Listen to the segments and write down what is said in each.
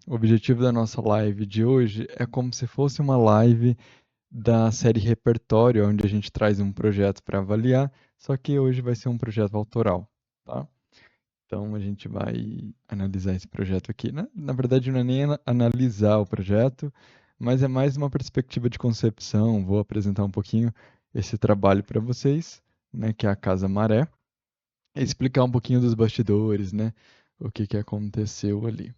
O objetivo da nossa live de hoje é como se fosse uma live da série Repertório, onde a gente traz um projeto para avaliar, só que hoje vai ser um projeto autoral, tá? Então a gente vai analisar esse projeto aqui. Na verdade, não é nem analisar o projeto, mas é mais uma perspectiva de concepção. Vou apresentar um pouquinho esse trabalho para vocês, né, que é a Casa Maré, e explicar um pouquinho dos bastidores, né, o que que aconteceu ali.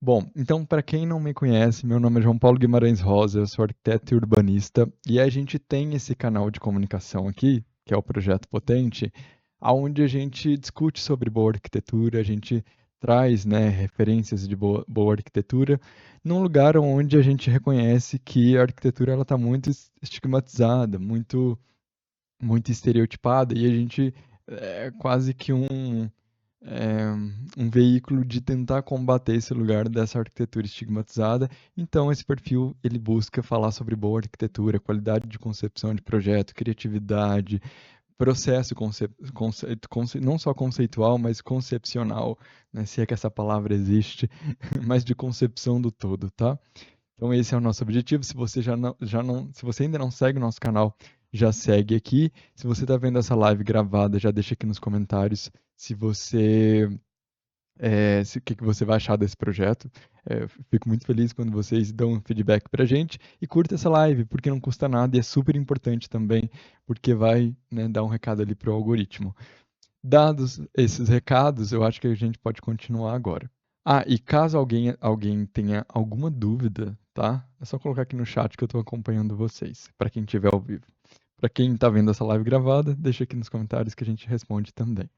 Bom, então, para quem não me conhece, meu nome é João Paulo Guimarães Rosa, eu sou arquiteto e urbanista, e a gente tem esse canal de comunicação aqui, que é o Projeto Potente, onde a gente discute sobre boa arquitetura, a gente traz, né, referências de boa arquitetura, num lugar onde a gente reconhece que a arquitetura ela está muito estigmatizada, muito estereotipada, e a gente é quase que é, um veículo de tentar combater esse lugar dessa arquitetura estigmatizada. Então, esse perfil ele busca falar sobre boa arquitetura, qualidade de concepção de projeto, criatividade, processo não só conceitual, mas concepcional, né, se é que essa palavra existe, mas de concepção do todo, tá? Então esse é o nosso objetivo. Se você se você ainda não segue o nosso canal, já segue aqui. Se você está vendo essa live gravada, já deixa aqui nos comentários se você o que que você vai achar desse projeto. Fico muito feliz quando vocês dão um feedback pra gente e curta essa live, porque não custa nada e é super importante também, porque vai, né, dar um recado ali pro algoritmo. Dados esses recados, eu acho que a gente pode continuar agora. Ah, e caso alguém tenha alguma dúvida, tá? É só colocar aqui no chat que eu estou acompanhando vocês, para quem estiver ao vivo. Para quem está vendo essa live gravada, deixa aqui nos comentários que a gente responde também.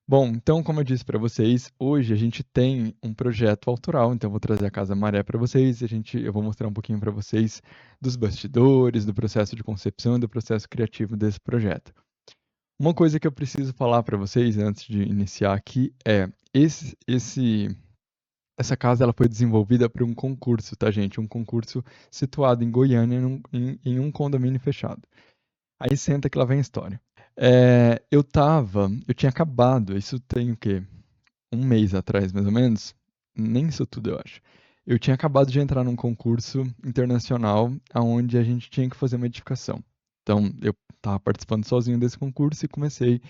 Bom, então, como eu disse para vocês, hoje a gente tem um projeto autoral, então eu vou trazer a Casa Maré para vocês, eu vou mostrar um pouquinho para vocês dos bastidores, do processo de concepção e do processo criativo desse projeto. Uma coisa que eu preciso falar para vocês antes de iniciar aqui é essa casa ela foi desenvolvida por um concurso, tá, gente? Um concurso situado em Goiânia, em um condomínio fechado. Aí senta que lá vem a história. Eu tinha acabado, isso tem o quê? Um mês atrás, mais ou menos? Nem isso tudo, eu acho. Eu tinha acabado de entrar num concurso internacional onde a gente tinha que fazer uma edificação. Então, eu estava participando sozinho desse concurso e comecei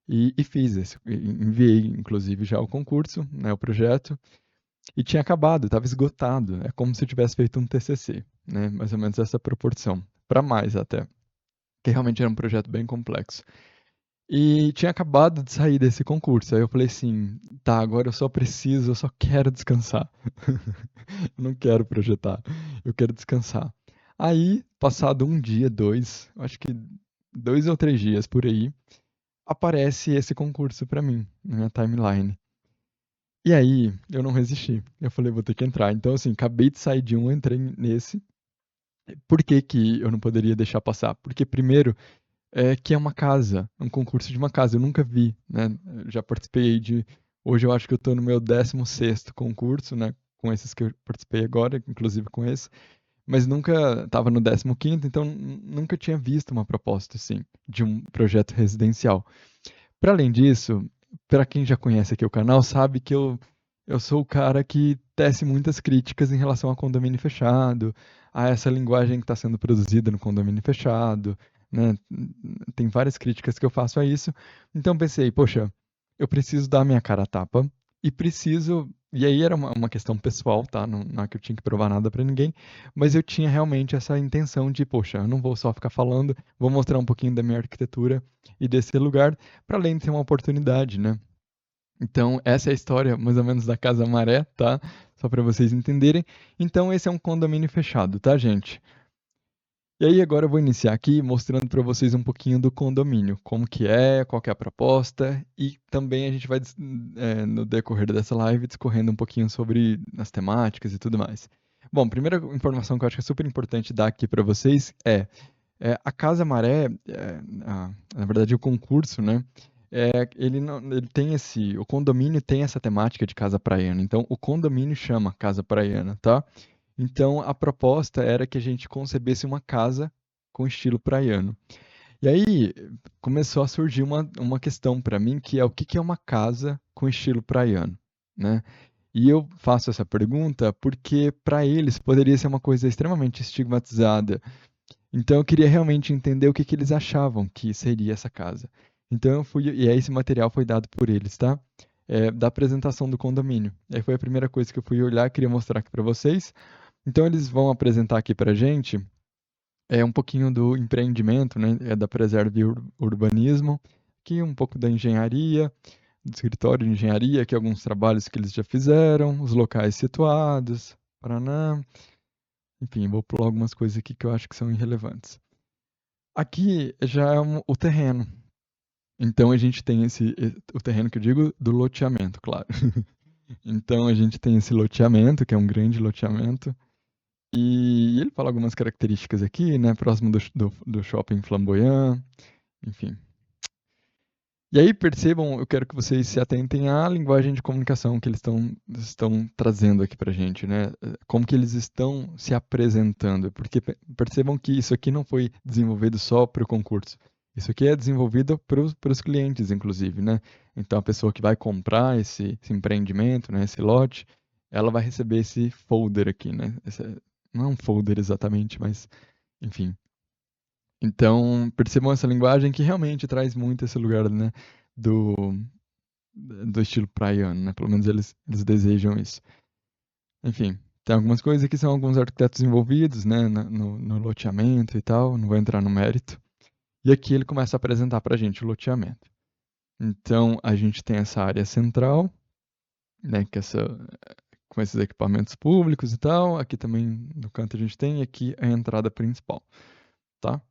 e fiz esse. Enviei, inclusive, já o concurso, né, o projeto. E tinha acabado, estava esgotado. É como se eu tivesse feito um TCC, né? Mais ou menos essa proporção. Para mais até. Que realmente era um projeto bem complexo. E tinha acabado de sair desse concurso. Aí eu falei assim: tá, agora eu só quero descansar. Eu não quero projetar, eu quero descansar. Aí, passado um dia, dois, acho que 2 ou 3 dias por aí, aparece esse concurso para mim, na minha timeline. E aí, eu não resisti. Eu falei, vou ter que entrar. Então, assim, acabei de sair de um, entrei nesse. Por que que eu não poderia deixar passar? Porque, primeiro, é que é uma casa, um concurso de uma casa. Eu nunca vi, né? Eu já participei de. Hoje eu acho que eu tô no meu 16º concurso, né? Com esses que eu participei agora, inclusive com esse. Mas nunca estava no 15º, então nunca tinha visto uma proposta assim, de um projeto residencial. Para além disso, para quem já conhece aqui o canal, sabe que eu sou o cara que tece muitas críticas em relação ao condomínio fechado, a essa linguagem que está sendo produzida no condomínio fechado, né? Tem várias críticas que eu faço a isso. Então pensei, poxa, eu preciso dar a minha cara a tapa e preciso. E aí era uma questão pessoal, tá? Não é que eu tinha que provar nada para ninguém, mas eu tinha realmente essa intenção de, poxa, eu não vou só ficar falando, vou mostrar um pouquinho da minha arquitetura e desse lugar para além de ser uma oportunidade, né? Então, essa é a história mais ou menos da Casa Maré, tá? Só para vocês entenderem. Então, esse é um condomínio fechado, tá, gente? E aí, agora eu vou iniciar aqui mostrando para vocês um pouquinho do condomínio, como que é, qual que é a proposta, e também a gente vai, no decorrer dessa live, discorrendo um pouquinho sobre as temáticas e tudo mais. Bom, primeira informação que eu acho que é super importante dar aqui para vocês a Casa Maré, na verdade o concurso, né? Ele, não, ele tem o condomínio tem essa temática de casa praiana. Então o condomínio chama Casa Praiana, tá? Então a proposta era que a gente concebesse uma casa com estilo praiano. E aí começou a surgir uma questão para mim, que é o que que é uma casa com estilo praiano, né? E eu faço essa pergunta porque para eles poderia ser uma coisa extremamente estigmatizada. Então eu queria realmente entender o que que eles achavam que seria essa casa. Então eu fui, e aí esse material foi dado por eles, tá? Da apresentação do condomínio. Aí foi a primeira coisa que eu fui olhar, queria mostrar aqui para vocês. Então eles vão apresentar aqui para gente um pouquinho do empreendimento, né? Da Preserve Urbanismo, aqui um pouco da engenharia, do escritório de engenharia, aqui alguns trabalhos que eles já fizeram, os locais situados, Paraná. Enfim, vou pular algumas coisas aqui que eu acho que são irrelevantes. Aqui já é o terreno. Então a gente tem o terreno que eu digo do loteamento, claro. Então a gente tem esse loteamento, que é um grande loteamento, e ele fala algumas características aqui, né? Próximo do shopping Flamboyant, enfim. E aí percebam, eu quero que vocês se atentem à linguagem de comunicação que eles estão trazendo aqui pra gente, né? Como que eles estão se apresentando, porque percebam que isso aqui não foi desenvolvido só para o concurso. Isso aqui é desenvolvido para os clientes, inclusive, né? Então a pessoa que vai comprar esse empreendimento, né, esse lote, ela vai receber esse folder aqui, né? Não é um folder exatamente, mas enfim. Então, percebam essa linguagem que realmente traz muito esse lugar, né, do, do estilo praiano, né? Pelo menos eles desejam isso. Enfim, tem algumas coisas que são alguns arquitetos envolvidos, né, no loteamento e tal, não vou entrar no mérito. E aqui ele começa a apresentar pra gente o loteamento. Então, a gente tem essa área central, né, com esses equipamentos públicos e tal. Aqui também no canto a gente tem, e aqui a entrada principal, tá?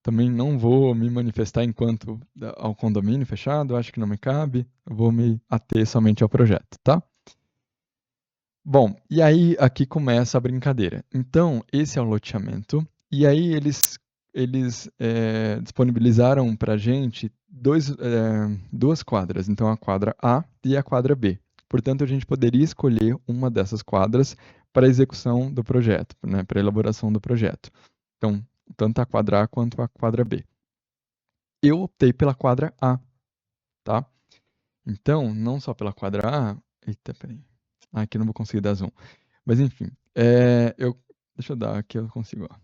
Também não vou me manifestar enquanto ao condomínio fechado, acho que não me cabe. Eu vou me ater somente ao projeto, tá? Bom, e aí aqui começa a brincadeira. Então, esse é o loteamento, e aí eles disponibilizaram para a gente duas quadras, então a quadra A e a quadra B. Portanto, a gente poderia escolher uma dessas quadras para a execução do projeto, né, para a elaboração do projeto. Então, tanto a quadra A quanto a quadra B. Eu optei pela quadra A, tá? Então, não só pela quadra A. Eita, peraí. Aqui eu não vou conseguir dar zoom. Mas enfim, deixa eu dar aqui, eu consigo, ó.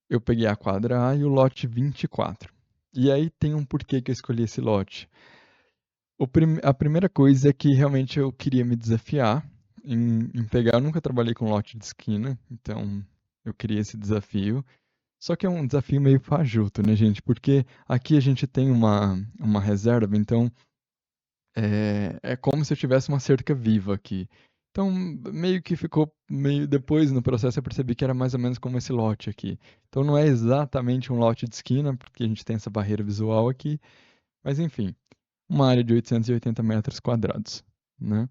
Eu peguei a quadra A e o lote 24. E aí tem um porquê que eu escolhi esse lote. A primeira coisa é que realmente eu queria me desafiar em pegar. Eu nunca trabalhei com lote de esquina, então eu queria esse desafio. Só que é um desafio meio fajuto, né, gente? Porque aqui a gente tem uma reserva, então é como se eu tivesse uma cerca viva aqui. Então, meio que ficou meio. Depois no processo eu percebi que era mais ou menos como esse lote aqui. Então, não é exatamente um lote de esquina, porque a gente tem essa barreira visual aqui. Mas, enfim, uma área de 880 metros quadrados, né?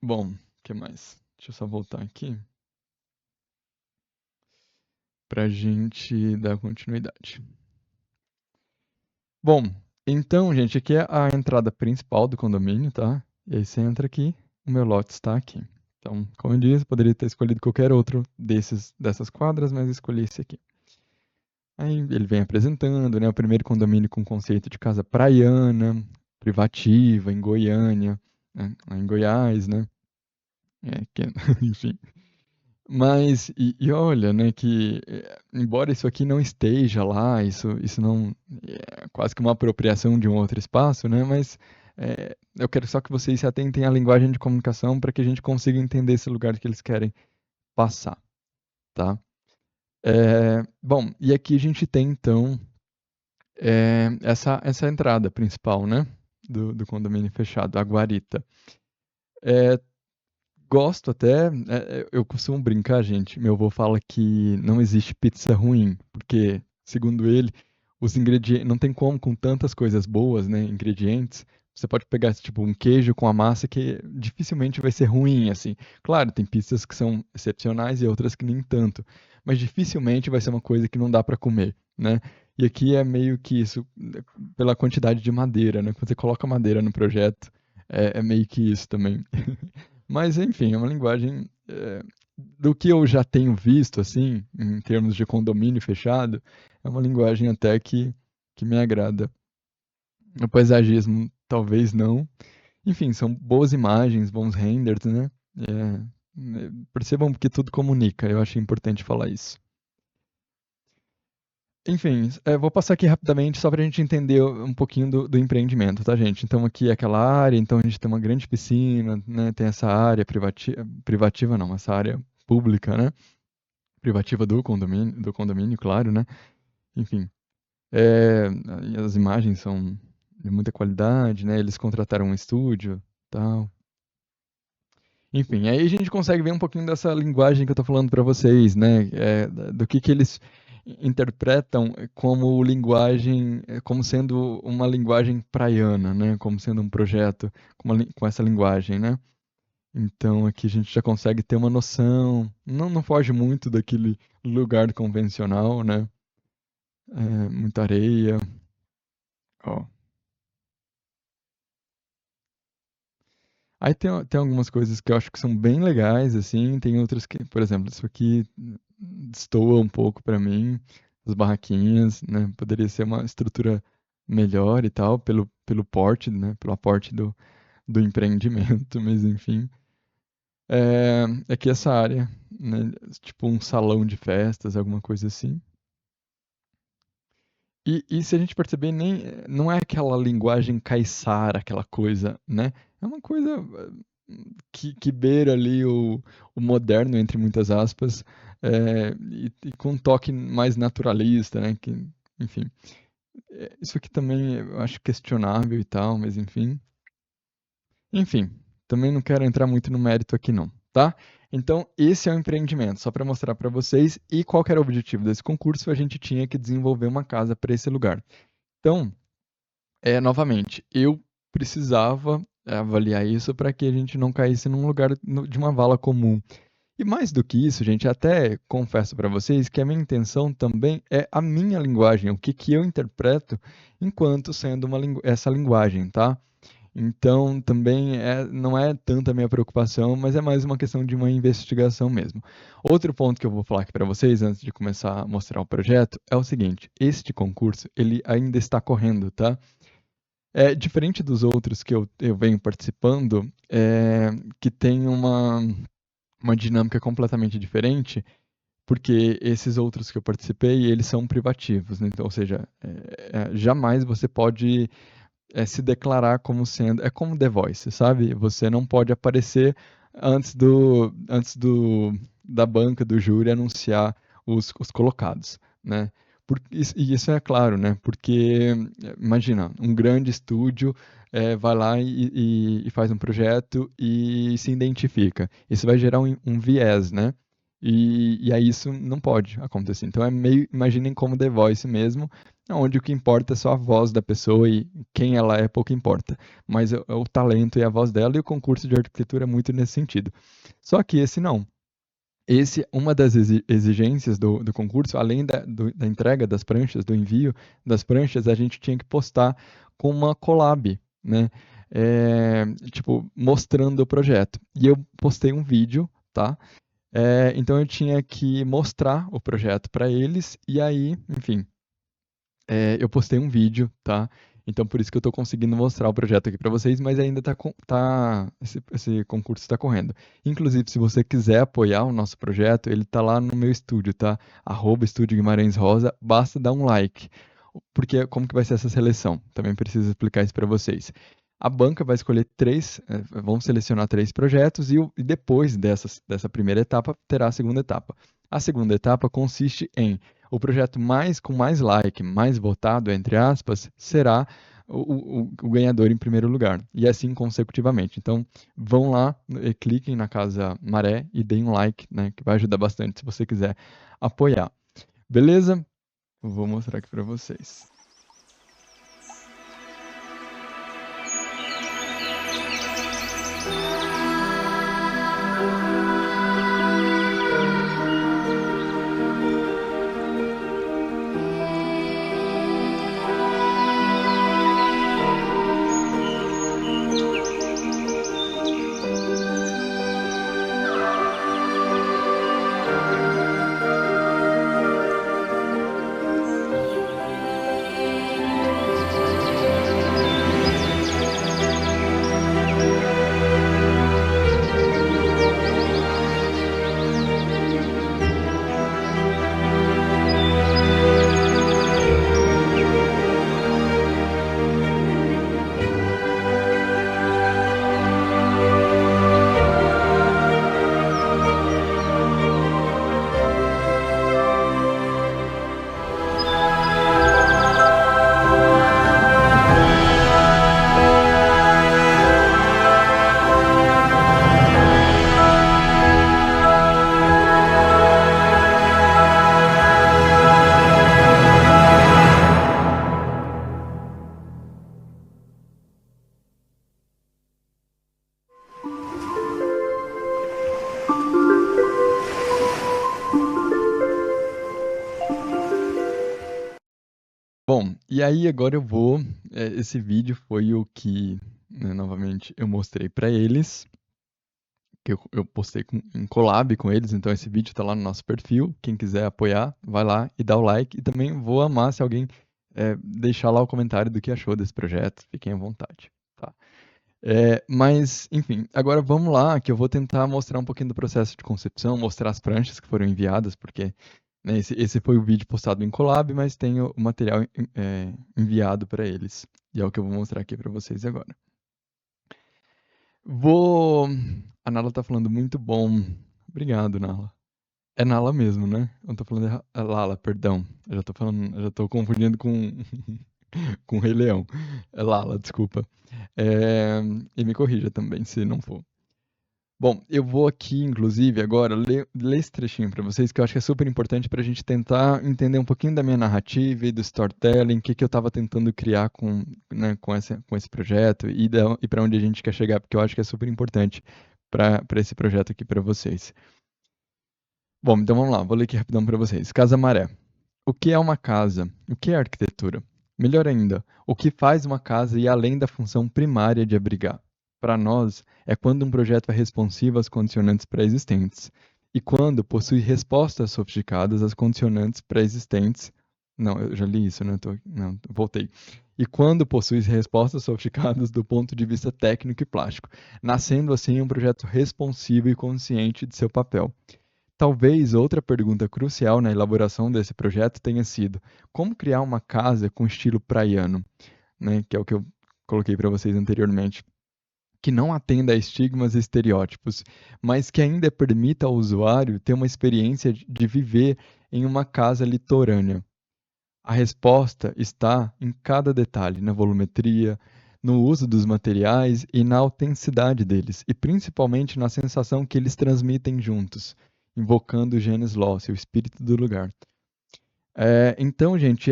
Bom, o que mais? Deixa eu só voltar aqui pra gente dar continuidade. Bom, então, gente, aqui é a entrada principal do condomínio, tá? E aí você entra aqui, o meu lote está aqui. Então, como eu disse, poderia ter escolhido qualquer outro dessas quadras, mas escolhi esse aqui. Aí ele vem apresentando, né? O primeiro condomínio com conceito de casa praiana, privativa, em Goiânia, né? Lá em Goiás, né? Enfim. Mas, e olha, né, que embora isso aqui não esteja lá, isso não é quase que uma apropriação de um outro espaço, né, mas eu quero só que vocês se atentem à linguagem de comunicação para que a gente consiga entender esse lugar que eles querem passar, tá? Bom, e aqui a gente tem, então, essa entrada principal, né, do condomínio fechado, a guarita. É, Gosto até, eu costumo brincar, gente. Meu avô fala que não existe pizza ruim, porque, segundo ele, os ingredientes, não tem como com tantas coisas boas, né, ingredientes. Você pode pegar, tipo, um queijo com a massa que dificilmente vai ser ruim, assim. Claro, tem pizzas que são excepcionais e outras que nem tanto, mas dificilmente vai ser uma coisa que não dá para comer, né? E aqui é meio que isso, pela quantidade de madeira, né? Quando você coloca madeira no projeto, é meio que isso também. Mas, enfim, é uma linguagem do que eu já tenho visto, assim, em termos de condomínio fechado, é uma linguagem até que me agrada. O paisagismo, talvez não. Enfim, são boas imagens, bons renders, né? Percebam que tudo comunica, eu acho importante falar isso. Enfim, vou passar aqui rapidamente só para a gente entender um pouquinho do empreendimento, tá, gente? Então, aqui é aquela área, então a gente tem uma grande piscina, né? Tem essa área privativa não, essa área pública, né? Privativa do condomínio, claro, né? Enfim, é, as imagens são de muita qualidade, né? Eles contrataram um estúdio, tal. Enfim, aí a gente consegue ver um pouquinho dessa linguagem que eu tô falando para vocês, né? Do que eles interpretam como linguagem, como sendo uma linguagem praiana, né? Como sendo um projeto com essa linguagem, né? Então aqui a gente já consegue ter uma noção, não foge muito daquele lugar convencional, né? Muita areia, ó. Aí tem algumas coisas que eu acho que são bem legais, assim, tem outras que, por exemplo, isso aqui destoa um pouco pra mim, as barraquinhas, né? Poderia ser uma estrutura melhor e tal, pelo porte, né? Pelo aporte do empreendimento, mas enfim. Aqui essa área, né? Tipo um salão de festas, alguma coisa assim. E se a gente perceber, nem, não é aquela linguagem caiçara, aquela coisa, né? É uma coisa que beira ali o moderno, entre muitas aspas, e com um toque mais naturalista, né? Enfim, isso aqui também eu acho questionável e tal, mas enfim. Enfim, também não quero entrar muito no mérito aqui não, tá? Então, esse é o empreendimento, só para mostrar para vocês. E qual que era o objetivo desse concurso? A gente tinha que desenvolver uma casa para esse lugar. Então, novamente, eu precisava avaliar isso para que a gente não caísse num lugar de uma vala comum. E mais do que isso, gente, até confesso para vocês que a minha intenção também é a minha linguagem, o que que eu interpreto enquanto sendo essa linguagem, tá? Então, também não é tanta a minha preocupação, mas é mais uma questão de uma investigação mesmo. Outro ponto que eu vou falar aqui para vocês, antes de começar a mostrar o projeto, é o seguinte: este concurso, ele ainda está correndo, tá? É diferente dos outros que eu venho participando, que tem uma dinâmica completamente diferente, porque esses outros que eu participei, eles são privativos, né? Então, ou seja, jamais você pode se declarar como sendo. É como The Voice, sabe? Você não pode aparecer da banca do júri anunciar os colocados, né? E isso é claro, né? Porque, imagina, um grande estúdio vai lá e faz um projeto e se identifica. Isso vai gerar um viés, né? E aí isso não pode acontecer. Então é meio, imaginem como The Voice mesmo, onde o que importa é só a voz da pessoa e quem ela é pouco importa. Mas é o talento e a voz dela, e o concurso de arquitetura é muito nesse sentido. Só que esse não. Uma das exigências do concurso, além da entrega das pranchas, do envio das pranchas, a gente tinha que postar com uma collab, né? Tipo, mostrando o projeto. E eu postei um vídeo, tá? Então eu tinha que mostrar o projeto para eles, e aí, enfim, eu postei um vídeo, tá? Então por isso que eu estou conseguindo mostrar o projeto aqui para vocês, mas ainda esse concurso está correndo. Inclusive, se você quiser apoiar o nosso projeto, ele está lá no meu estúdio, tá? @Estúdio Guimarães Rosa, basta dar um like. Porque como que vai ser essa seleção? Também preciso explicar isso para vocês. A banca vai escolher vão selecionar 3 projetos e depois dessa primeira etapa terá a segunda etapa. A segunda etapa consiste em o projeto com mais like, mais votado, entre aspas, será o ganhador em primeiro lugar. E assim consecutivamente. Então, vão lá, cliquem na Casa Maré e deem um like, né, que vai ajudar bastante se você quiser apoiar. Beleza? Vou mostrar aqui para vocês. E aí agora esse vídeo foi o que, né, novamente, eu mostrei para eles, que eu postei em collab com eles, então esse vídeo tá lá no nosso perfil. Quem quiser apoiar, vai lá e dá o like. E também vou amar se alguém deixar lá o comentário do que achou desse projeto. Fiquem à vontade, tá? Mas, enfim, agora vamos lá, que eu vou tentar mostrar um pouquinho do processo de concepção, mostrar as pranchas que foram enviadas, porque, né, esse foi o vídeo postado em collab, mas tem o material enviado para eles. E é o que eu vou mostrar aqui para vocês agora. Vou. A Nala tá falando muito bom. Obrigado, Nala. É Nala mesmo, né? Eu não tô falando É Lala, perdão. Eu já tô confundindo com com Rei Leão. É Lala, desculpa. E me corrija também, se não for. Bom, eu vou aqui, inclusive, agora ler esse trechinho para vocês, que eu acho que é super importante para a gente tentar entender um pouquinho da minha narrativa e do storytelling, o que eu estava tentando criar né, com esse projeto e para onde a gente quer chegar, porque eu acho que é super importante para esse projeto aqui para vocês. Bom, então vamos lá, vou ler aqui rapidão para vocês. Casa Maré. O que é uma casa? O que é arquitetura? Melhor ainda, o que faz uma casa ir além da função primária de abrigar? Para nós, é quando um projeto é responsivo às condicionantes pré-existentes e quando possui respostas sofisticadas às condicionantes pré-existentes. Não, eu já li isso, né? Não, voltei. E quando possui respostas sofisticadas do ponto de vista técnico e plástico, nascendo assim um projeto responsivo e consciente de seu papel. Talvez outra pergunta crucial na elaboração desse projeto tenha sido como criar uma casa com estilo praiano, né, que é o que eu coloquei para vocês anteriormente, que não atenda a estigmas e estereótipos, mas que ainda permita ao usuário ter uma experiência de viver em uma casa litorânea. A resposta está em cada detalhe, na volumetria, no uso dos materiais e na autenticidade deles, e principalmente na sensação que eles transmitem juntos, invocando o Gênesis Loci, o espírito do lugar. Então, gente,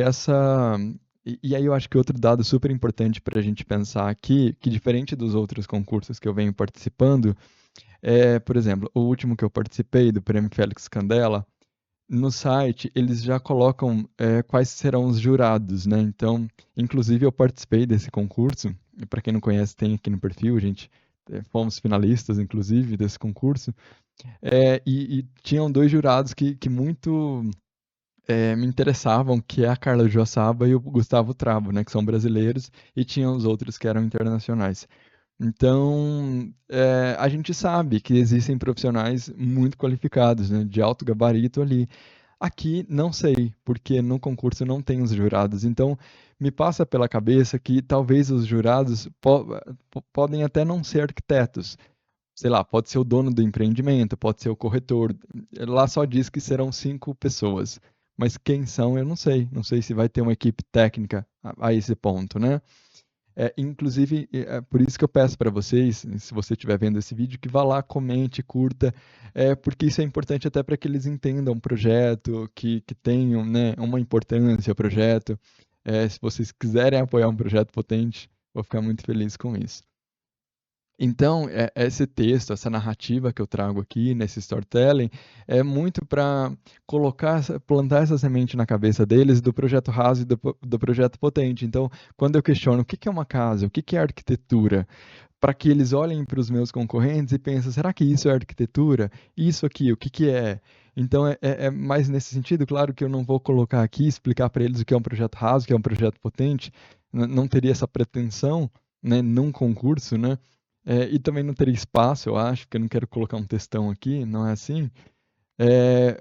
e aí eu acho que outro dado super importante para a gente pensar aqui, que diferente dos outros concursos que eu venho participando, por exemplo, o último que eu participei, do Prêmio Félix Candela, no site eles já colocam quais serão os jurados, né? Então, inclusive eu participei desse concurso, e para quem não conhece, tem aqui no perfil, gente, fomos finalistas, inclusive, desse concurso, e tinham dois jurados que muito me interessavam, que é a Carla Joaçaba e o Gustavo Trabo, né? Que são brasileiros, e tinham os outros que eram internacionais. Então, a gente sabe que existem profissionais muito qualificados, né, de alto gabarito ali. Aqui não sei, porque no concurso não tem os jurados. Então, me passa pela cabeça que talvez os jurados podem até não ser arquitetos. Sei lá, pode ser o dono do empreendimento, pode ser o corretor. Lá só diz que serão 5 pessoas. Mas quem são, eu não sei. Não sei se vai ter uma equipe técnica a esse ponto, né? Inclusive, é por isso que eu peço para vocês, se você estiver vendo esse vídeo, que vá lá, comente, curta, porque isso é importante até para que eles entendam o projeto, que tenham, né, uma importância ao projeto. Se vocês quiserem apoiar um projeto potente, vou ficar muito feliz com isso. Então, esse texto, essa narrativa que eu trago aqui nesse storytelling, é muito para plantar essa semente na cabeça deles do projeto raso e do projeto potente. Então, quando eu questiono o que que é uma casa, o que que é arquitetura, para que eles olhem para os meus concorrentes e pensem, será que isso é arquitetura? Isso aqui, o que que é? Então, é mais nesse sentido, claro que eu não vou colocar aqui, explicar para eles o que é um projeto raso, o que é um projeto potente, não teria essa pretensão, né, num concurso, né? E também não teria espaço, eu acho, porque eu não quero colocar um textão aqui, não é assim?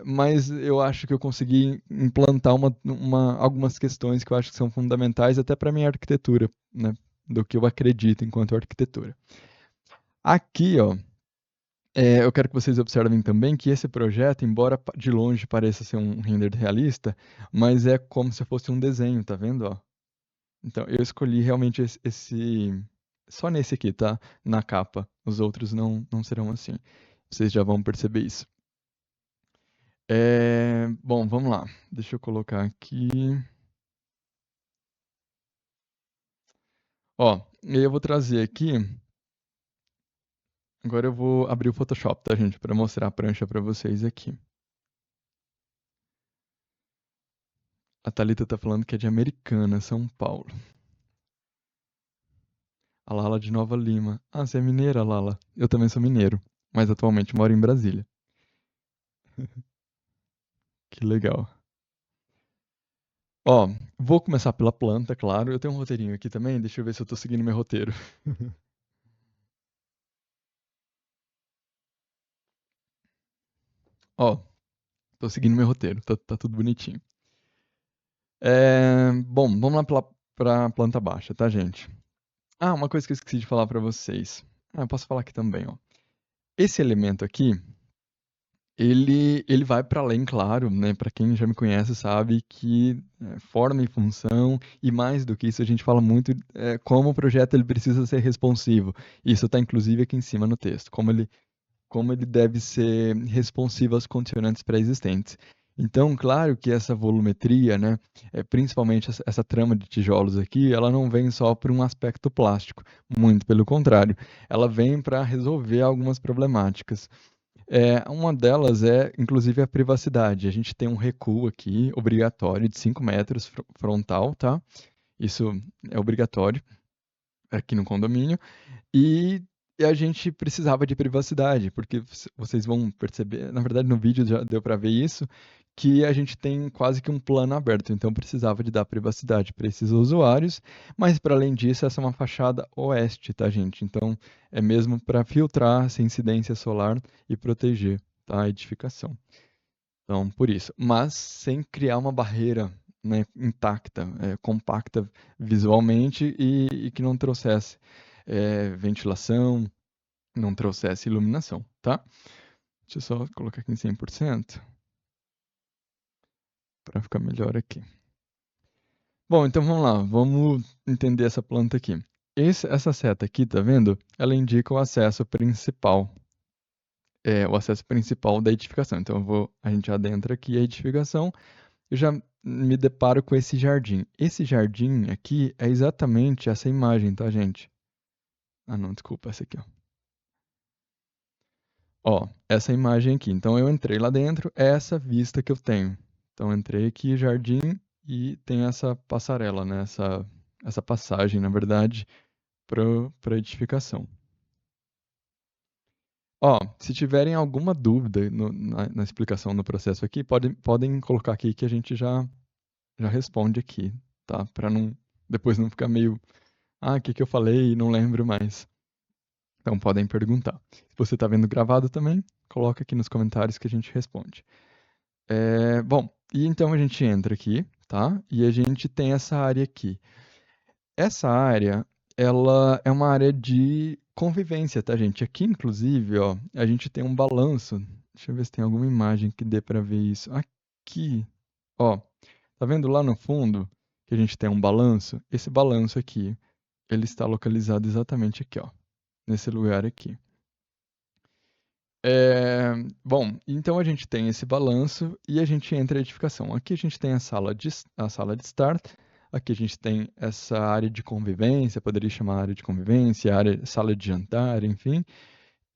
Mas eu acho que eu consegui implantar algumas questões que eu acho que são fundamentais até para a minha arquitetura, né? Do que eu acredito enquanto arquitetura. Aqui, ó, eu quero que vocês observem também que esse projeto, embora de longe pareça ser um render realista, mas é como se fosse um desenho, tá vendo, ó? Então, eu escolhi realmente só nesse aqui, tá? Na capa. Os outros não serão assim. Vocês já vão perceber isso. Bom, vamos lá. Deixa eu colocar aqui. Ó, e aí eu vou trazer aqui. Agora eu vou abrir o Photoshop, tá, gente? Para mostrar a prancha para vocês aqui. A Thalita tá falando que é de Americana, São Paulo. A Lala de Nova Lima. Ah, você é mineira, Lala? Eu também sou mineiro, mas atualmente moro em Brasília. Que legal. Ó, vou começar pela planta, claro. Eu tenho um roteirinho aqui também, deixa eu ver se eu tô seguindo meu roteiro. Ó, tô seguindo meu roteiro, tá tudo bonitinho. Bom, vamos lá pra planta baixa, tá, gente? Ah, uma coisa que eu esqueci de falar pra vocês. Ah, eu posso falar aqui também, ó. Esse elemento aqui, ele vai para além, claro, né? Para quem já me conhece sabe que forma e função, e mais do que isso, a gente fala muito como o projeto ele precisa ser responsivo. Isso está inclusive aqui em cima no texto, como ele deve ser responsivo aos condicionantes pré-existentes. Então, claro que essa volumetria, né, principalmente essa trama de tijolos aqui, ela não vem só por um aspecto plástico, muito pelo contrário, ela vem para resolver algumas problemáticas. Uma delas é, inclusive, a privacidade. A gente tem um recuo aqui, obrigatório, de 5 metros frontal, tá? Isso é obrigatório aqui no condomínio. E, e a gente precisava de privacidade, porque vocês vão perceber, na verdade no vídeo já deu para ver isso, que a gente tem quase que um plano aberto, então precisava de dar privacidade para esses usuários, mas para além disso, essa é uma fachada oeste, tá, gente? Então é mesmo para filtrar essa incidência solar e proteger, tá, a edificação. Então, por isso, mas sem criar uma barreira, né, intacta, compacta visualmente e que não trouxesse ventilação, não trouxesse iluminação, tá? Deixa eu só colocar aqui em 100% para ficar melhor aqui. Bom, então vamos lá, vamos entender essa planta aqui. Essa seta aqui, tá vendo? Ela indica o acesso principal da edificação. Então a gente adentra aqui a edificação. Eu já me deparo com esse jardim. Esse jardim aqui é exatamente essa imagem, tá, gente? Ah, não, desculpa, essa aqui, ó. Ó, essa imagem aqui. Então eu entrei lá dentro, é essa vista que eu tenho. Então eu entrei aqui, jardim, e tem essa passarela, né? Essa passagem, na verdade, para edificação. Ó, se tiverem alguma dúvida na explicação do processo aqui, podem colocar aqui que a gente já responde aqui, tá? Para depois não ficar meio, o que que eu falei e não lembro mais. Então podem perguntar. Se você está vendo gravado também, coloca aqui nos comentários que a gente responde. Bom, e então a gente entra aqui, tá? E a gente tem essa área aqui. Essa área, ela é uma área de convivência, tá, gente? Aqui, inclusive, ó, a gente tem um balanço. Deixa eu ver se tem alguma imagem que dê para ver isso. Aqui, ó, tá vendo lá no fundo que a gente tem um balanço? Esse balanço aqui, ele está localizado exatamente aqui, ó, nesse lugar aqui. Bom, então a gente tem esse balanço e a gente entra a edificação. Aqui a gente tem a sala de start, aqui a gente tem essa área de convivência, poderia chamar área de convivência, sala de jantar, enfim,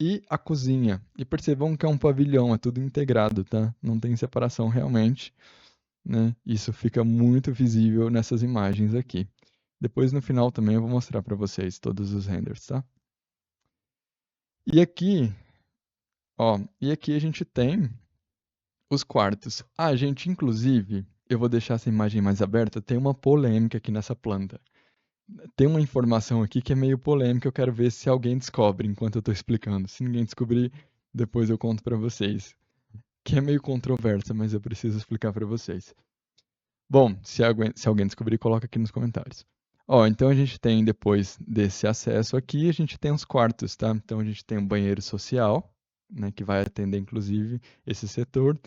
e a cozinha. E percebam que é um pavilhão, é tudo integrado, tá? Não tem separação realmente, né? Isso fica muito visível nessas imagens aqui. Depois no final também eu vou mostrar para vocês todos os renders, tá? E aqui, e aqui a gente tem os quartos. Gente, inclusive, eu vou deixar essa imagem mais aberta. Tem uma polêmica aqui nessa planta. Tem uma informação aqui que é meio polêmica. Eu quero ver se alguém descobre enquanto eu estou explicando. Se ninguém descobrir, depois eu conto para vocês. Que é meio controversa, mas eu preciso explicar para vocês. Bom, se alguém descobrir, coloca aqui nos comentários. Então a gente tem, depois desse acesso aqui, a gente tem os quartos, tá? Então a gente tem um banheiro social, né, que vai atender inclusive esse setor,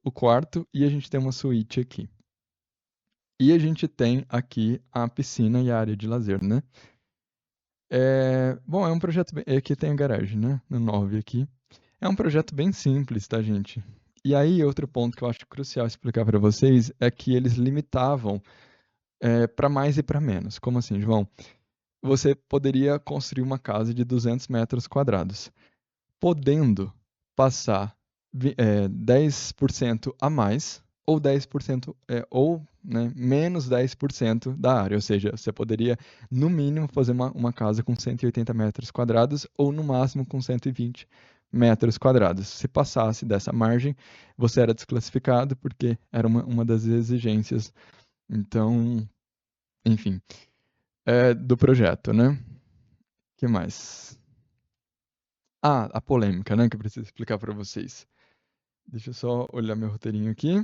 o quarto, e a gente tem uma suíte aqui. E a gente tem aqui a piscina e a área de lazer, né? Bom, é um projeto aqui tem a garagem, né? No 9 aqui. É um projeto bem simples, tá, gente? E aí, outro ponto que eu acho crucial explicar para vocês é que eles limitavam para mais e para menos. Como assim, João? Você poderia construir uma casa de 200 metros quadrados, podendo passar 10% a mais, ou 10%, ou né? Menos 10% da área, ou seja, você poderia, no mínimo, fazer uma casa com 180 metros quadrados ou, no máximo, com 120 metros quadrados. Se passasse dessa margem, você era desclassificado porque era uma das exigências, então, enfim, do projeto, né? Que mais? Ah, a polêmica, né, que eu preciso explicar para vocês. Deixa eu só olhar meu roteirinho aqui.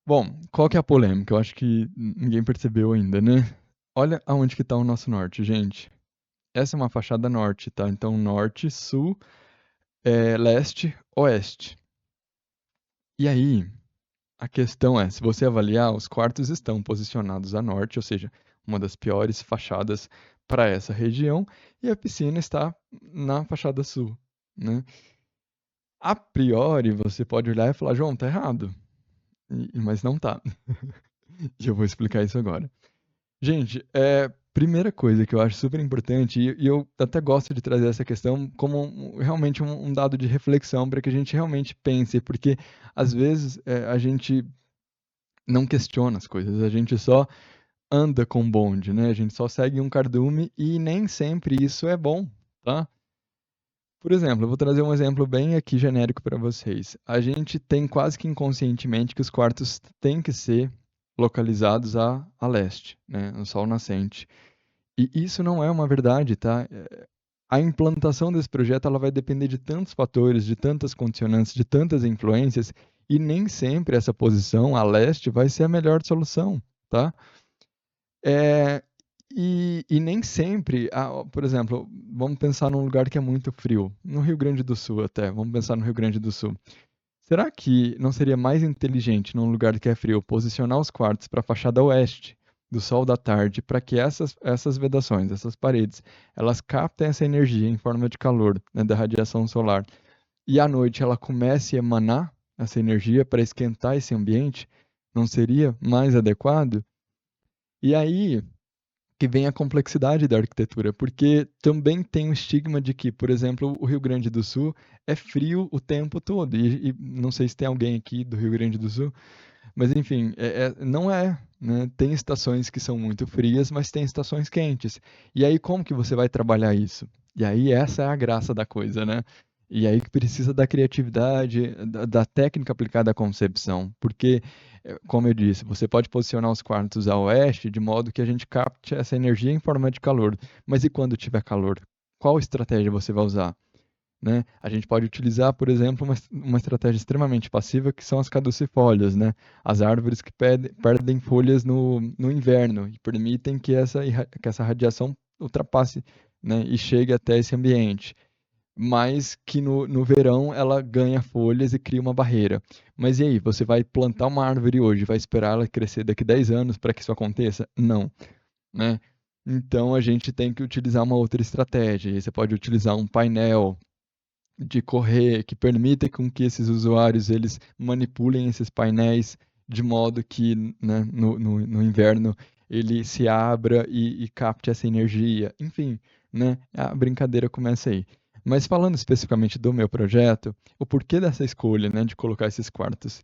Bom, qual que é a polêmica? Eu acho que ninguém percebeu ainda, né? Olha aonde que tá o nosso norte, gente. Essa é uma fachada norte, tá? Então, norte, sul, leste, oeste. E aí, a questão é, se você avaliar, os quartos estão posicionados a norte, ou seja, uma das piores fachadas para essa região, e a piscina está na fachada sul, né? A priori, você pode olhar e falar, João, tá errado. Mas não tá. E eu vou explicar isso agora. Gente, primeira coisa que eu acho super importante, e eu até gosto de trazer essa questão como realmente um dado de reflexão para que a gente realmente pense, porque às vezes a gente não questiona as coisas, a gente só anda com bonde, né? A gente só segue um cardume e nem sempre isso é bom, tá? Por exemplo, eu vou trazer um exemplo bem aqui genérico para vocês. A gente tem quase que inconscientemente que os quartos têm que ser localizados a leste, né, no sol nascente. E isso não é uma verdade, tá? A implantação desse projeto ela vai depender de tantos fatores, de tantas condicionantes, de tantas influências, e nem sempre essa posição a leste vai ser a melhor solução, tá? É, e nem sempre, por exemplo, vamos pensar num lugar que é muito frio, no Rio Grande do Sul até, vamos pensar no Rio Grande do Sul. Será que não seria mais inteligente, num lugar que é frio, posicionar os quartos para a fachada oeste do sol da tarde, para que essas vedações, essas paredes, elas captem essa energia em forma de calor, né, da radiação solar, e à noite ela comece a emanar essa energia para esquentar esse ambiente? Não seria mais adequado? E aí que vem a complexidade da arquitetura, porque também tem o estigma de que, por exemplo, o Rio Grande do Sul é frio o tempo todo. E não sei se tem alguém aqui do Rio Grande do Sul, mas enfim, não é, né? Tem estações que são muito frias, mas tem estações quentes. E aí como que você vai trabalhar isso? E aí essa é a graça da coisa, né? E aí que precisa da criatividade, da técnica aplicada à concepção, porque, como eu disse, você pode posicionar os quartos a oeste de modo que a gente capte essa energia em forma de calor. Mas e quando tiver calor? Qual estratégia você vai usar? Né? A gente pode utilizar, por exemplo, uma estratégia extremamente passiva, que são as caducifólias, né? As árvores que perdem folhas no inverno e permitem que essa radiação ultrapasse, né, e chegue até esse ambiente. Mas que no verão ela ganha folhas e cria uma barreira. Mas e aí, você vai plantar uma árvore hoje, vai esperar ela crescer daqui 10 anos para que isso aconteça? Não, né? Então a gente tem que utilizar uma outra estratégia. E você pode utilizar um painel de correr que permita com que esses usuários eles manipulem esses painéis de modo que, né, no inverno ele se abra e capte essa energia. Enfim, né, a brincadeira começa aí. Mas falando especificamente do meu projeto, o porquê dessa escolha, né, de colocar esses quartos?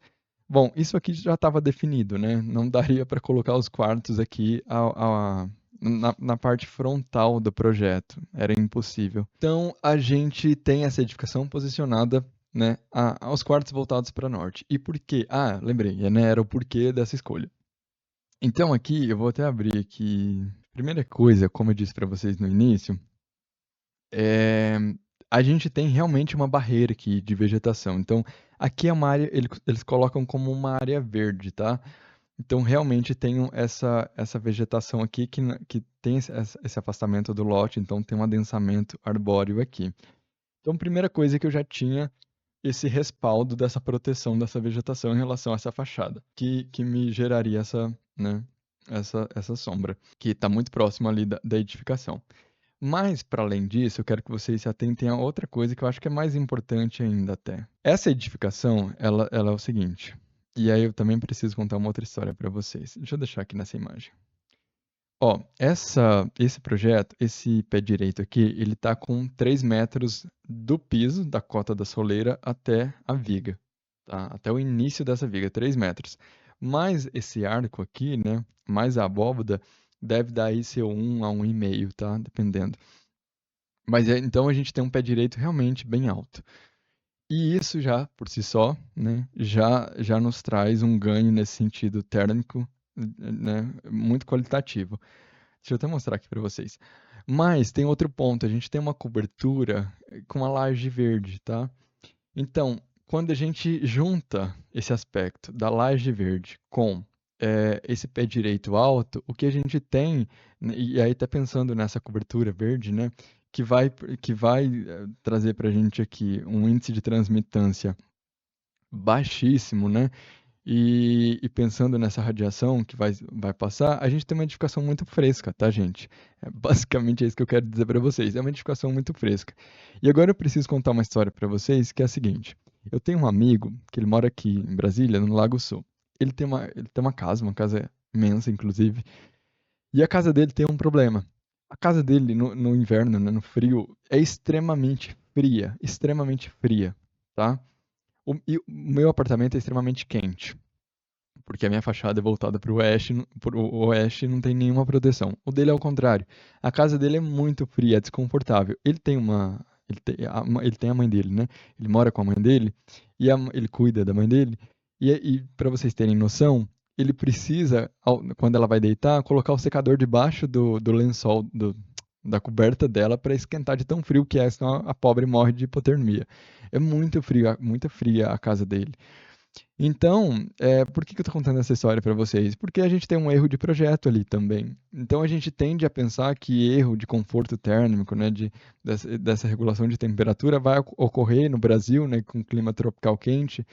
Bom, isso aqui já estava definido, né? Não daria para colocar os quartos aqui na parte frontal do projeto. Era impossível. Então, a gente tem essa edificação posicionada, né, aos quartos voltados para norte. E por quê? Ah, lembrei, né? Era o porquê dessa escolha. Então, aqui, eu vou até abrir aqui. Primeira coisa, como eu disse para vocês no início, é, a gente tem realmente uma barreira aqui de vegetação. Então, aqui é uma área, eles colocam como uma área verde, tá? Então, realmente tem essa vegetação aqui que tem esse afastamento do lote, então tem um adensamento arbóreo aqui. Então, primeira coisa é que eu já tinha esse respaldo dessa proteção dessa vegetação em relação a essa fachada, que me geraria né, essa sombra, que está muito próximo ali da edificação. Mas, para além disso, eu quero que vocês se atentem a outra coisa que eu acho que é mais importante ainda até. Essa edificação, ela é o seguinte, e aí eu também preciso contar uma outra história para vocês. Deixa eu deixar aqui nessa imagem. Ó, esse projeto, esse pé direito aqui, ele tá com 3 metros do piso, da cota da soleira, até a viga. tá? Até o início dessa viga, 3 metros. Mas esse arco aqui, né, mais a abóbada, deve dar aí seu 1 a 1,5, tá? Dependendo. Mas então a gente tem um pé direito realmente bem alto. E isso já, por si só, né, já nos traz um ganho nesse sentido térmico, né, muito qualitativo. Deixa eu até mostrar aqui para vocês. Mas tem outro ponto, a gente tem uma cobertura com uma laje verde, tá? Então, quando a gente junta esse aspecto da laje verde com esse pé direito alto, o que a gente tem, né, e aí tá pensando nessa cobertura verde, né, que vai trazer para a gente aqui um índice de transmitância baixíssimo, né? E pensando nessa radiação que vai passar, a gente tem uma edificação muito fresca, tá, gente? Basicamente é isso que eu quero dizer para vocês. É uma edificação muito fresca. E agora eu preciso contar uma história para vocês que é a seguinte. Eu tenho um amigo que ele mora aqui em Brasília, no Lago Sul. Ele tem uma casa imensa, inclusive. E a casa dele tem um problema. A casa dele, no inverno, né, no frio, é extremamente fria, tá? E o meu apartamento é extremamente quente, porque a minha fachada é voltada para o oeste e não tem nenhuma proteção. O dele é o contrário. A casa dele é muito fria, é desconfortável. Ele tem a mãe dele, né? Ele mora com a mãe dele e ele cuida da mãe dele. E para vocês terem noção, ele precisa, quando ela vai deitar, colocar o secador debaixo do lençol, da coberta dela para esquentar de tão frio que é, senão a pobre morre de hipotermia. É muito frio, muito fria a casa dele. Então, por que que eu estou contando essa história para vocês? Porque a gente tem um erro de projeto ali também. Então, a gente tende a pensar que erro de conforto térmico, né, dessa regulação de temperatura vai ocorrer no Brasil, né, com clima tropical quente,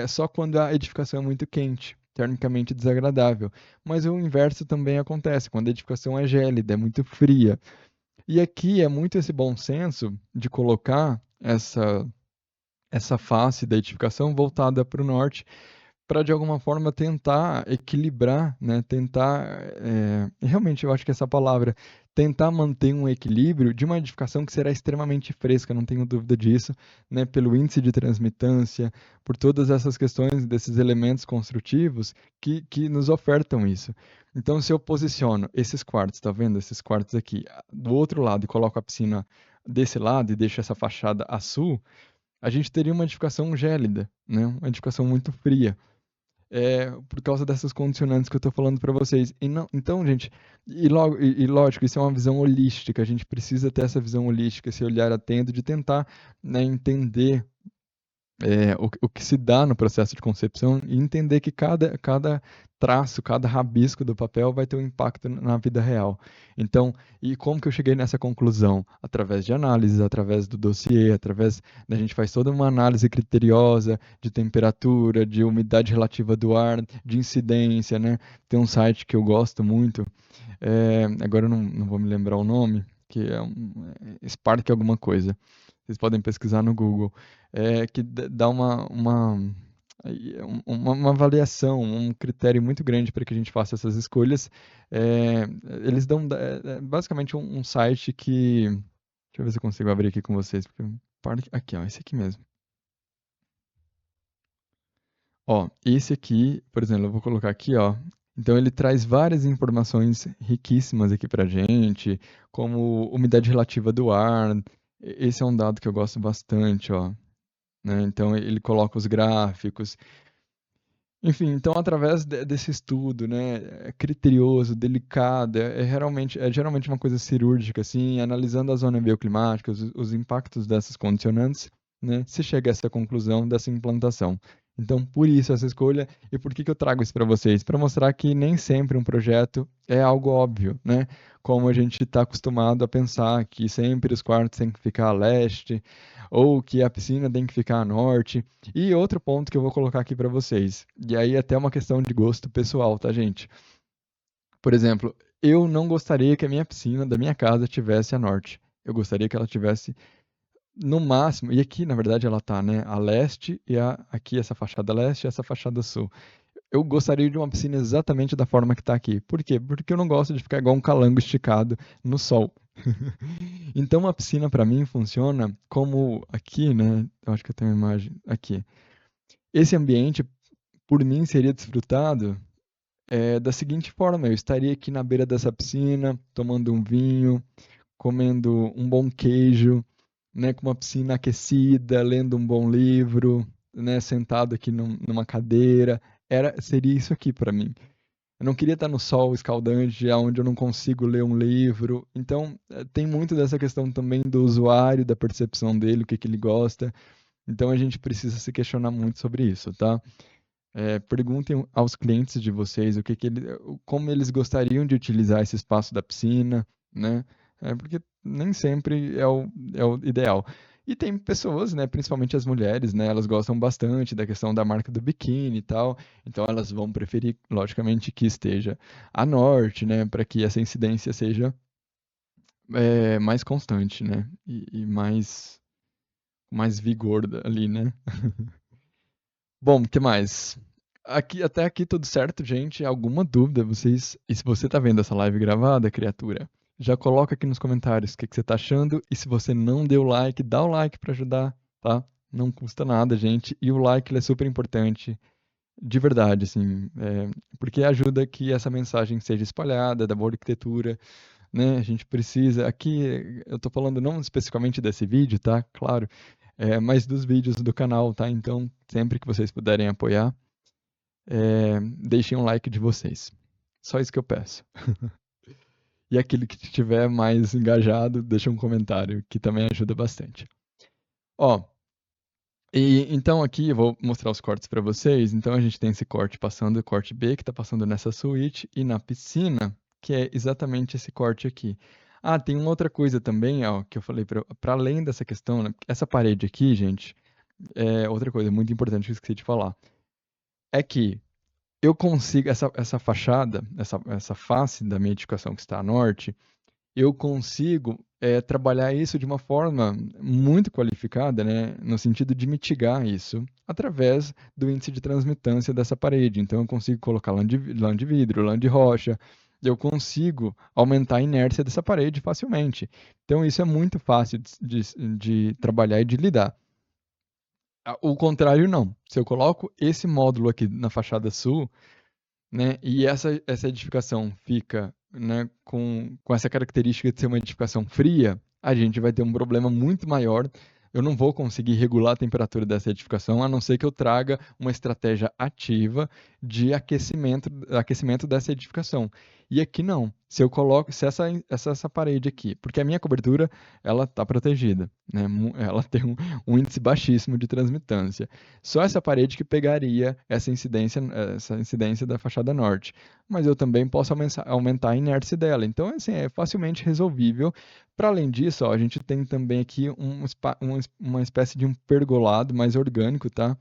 só quando a edificação é muito quente, termicamente desagradável. Mas o inverso também acontece, quando a edificação é gélida, é muito fria. E aqui é muito esse bom senso de colocar essa face da edificação voltada para o norte, para de alguma forma tentar equilibrar, né? Realmente eu acho que essa palavra, tentar manter um equilíbrio de uma edificação que será extremamente fresca, não tenho dúvida disso, né? Pelo índice de transmitância, por todas essas questões desses elementos construtivos que nos ofertam isso. Então, se eu posiciono esses quartos, tá vendo? Esses quartos aqui, do outro lado e coloco a piscina desse lado e deixo essa fachada a sul, a gente teria uma edificação gélida, né? Uma edificação muito fria, por causa dessas condicionantes que eu estou falando para vocês. Então, gente, e lógico, isso é uma visão holística. A gente precisa ter essa visão holística, esse olhar atento de tentar, né, entender o que se dá no processo de concepção e entender que cada traço, cada rabisco do papel vai ter um impacto na vida real. Então, e como que eu cheguei nessa conclusão? Através de análises, através do dossiê, a gente faz toda uma análise criteriosa de temperatura, de umidade relativa do ar, de incidência, né? Tem um site que eu gosto muito, agora eu não vou me lembrar o nome, que é Spark alguma coisa. Vocês podem pesquisar no Google, que dá uma avaliação, um critério muito grande para que a gente faça essas escolhas. Eles dão basicamente um site que. Deixa eu ver se eu consigo abrir aqui com vocês. Aqui, ó, esse aqui mesmo. Ó, esse aqui, por exemplo, eu vou colocar aqui, ó. Então ele traz várias informações riquíssimas aqui pra gente, como umidade relativa do ar. Esse é um dado que eu gosto bastante, ó, né? Então ele coloca os gráficos. Enfim, então através desse estudo, né, criterioso, delicado, é geralmente uma coisa cirúrgica, assim, analisando a zona bioclimática, os impactos dessas condicionantes, né, se chega a essa conclusão dessa implantação. Então, por isso essa escolha, e por que que eu trago isso para vocês? Para mostrar que nem sempre um projeto é algo óbvio, né? Como a gente está acostumado a pensar que sempre os quartos têm que ficar a leste, ou que a piscina tem que ficar a norte. E outro ponto que eu vou colocar aqui para vocês, e aí até uma questão de gosto pessoal, tá, gente? Por exemplo, eu não gostaria que a minha piscina da minha casa tivesse a norte. Eu gostaria que ela tivesse no máximo, e aqui na verdade ela tá, né, a leste e aqui essa fachada leste e essa fachada sul. Eu gostaria de uma piscina exatamente da forma que tá aqui. Por quê? Porque eu não gosto de ficar igual um calango esticado no sol. Então, uma piscina para mim funciona como aqui, né? Eu acho que eu tenho uma imagem aqui. Esse ambiente, por mim, seria desfrutado da seguinte forma: eu estaria aqui na beira dessa piscina, tomando um vinho, comendo um bom queijo, né, com uma piscina aquecida, lendo um bom livro, né, sentado aqui numa cadeira. Seria isso aqui para mim. Eu não queria estar no sol escaldante, onde eu não consigo ler um livro. Então, tem muito dessa questão também do usuário, da percepção dele, o que que ele gosta. Então, a gente precisa se questionar muito sobre isso, tá? Perguntem aos clientes de vocês como eles gostariam de utilizar esse espaço da piscina, né? Porque nem sempre é o ideal. E tem pessoas, né, principalmente as mulheres, né, elas gostam bastante da questão da marca do biquíni e tal, então elas vão preferir, logicamente, que esteja a norte, né, para que essa incidência seja mais constante, né, e mais vigor ali, né. Bom, o que mais? Até aqui tudo certo, gente? Alguma dúvida? E se você tá vendo essa live gravada, criatura, já coloca aqui nos comentários o que que você tá achando. E se você não deu like, dá o like pra ajudar, tá? Não custa nada, gente. E o like ele é super importante, de verdade, assim, porque ajuda que essa mensagem seja espalhada, da boa arquitetura, né? A gente precisa. Aqui eu tô falando não especificamente desse vídeo, tá? Claro, mas dos vídeos do canal, tá? Então, sempre que vocês puderem apoiar, deixem um like de vocês. Só isso que eu peço. E aquele que estiver mais engajado, deixa um comentário, que também ajuda bastante. Ó, e então aqui eu vou mostrar os cortes para vocês. Então a gente tem esse corte passando, o corte B, que está passando nessa suíte, e na piscina, que é exatamente esse corte aqui. Ah, tem uma outra coisa também, ó, que eu falei para além dessa questão, né? Essa parede aqui, gente, é outra coisa muito importante que eu esqueci de falar. É que eu consigo, essa fachada, essa face da minha edificação que está a norte, eu consigo trabalhar isso de uma forma muito qualificada, né, no sentido de mitigar isso, através do índice de transmitância dessa parede. Então, eu consigo colocar lã de vidro, lã de rocha, eu consigo aumentar a inércia dessa parede facilmente. Então, isso é muito fácil de trabalhar e de lidar. O contrário, não. Se eu coloco esse módulo aqui na fachada sul, né? E essa edificação fica, né, com essa característica de ser uma edificação fria, a gente vai ter um problema muito maior. Eu não vou conseguir regular a temperatura dessa edificação, a não ser que eu traga uma estratégia ativa de aquecimento dessa edificação. E aqui não. Se eu coloco, se essa parede aqui, porque a minha cobertura, ela está protegida, né? Ela tem um índice baixíssimo de transmitância. Só essa parede que pegaria essa incidência da fachada norte. Mas eu também posso aumentar a inércia dela. Então, assim, é facilmente resolvível. Para além disso, ó, a gente tem também aqui uma espécie de um pergolado mais orgânico, tá?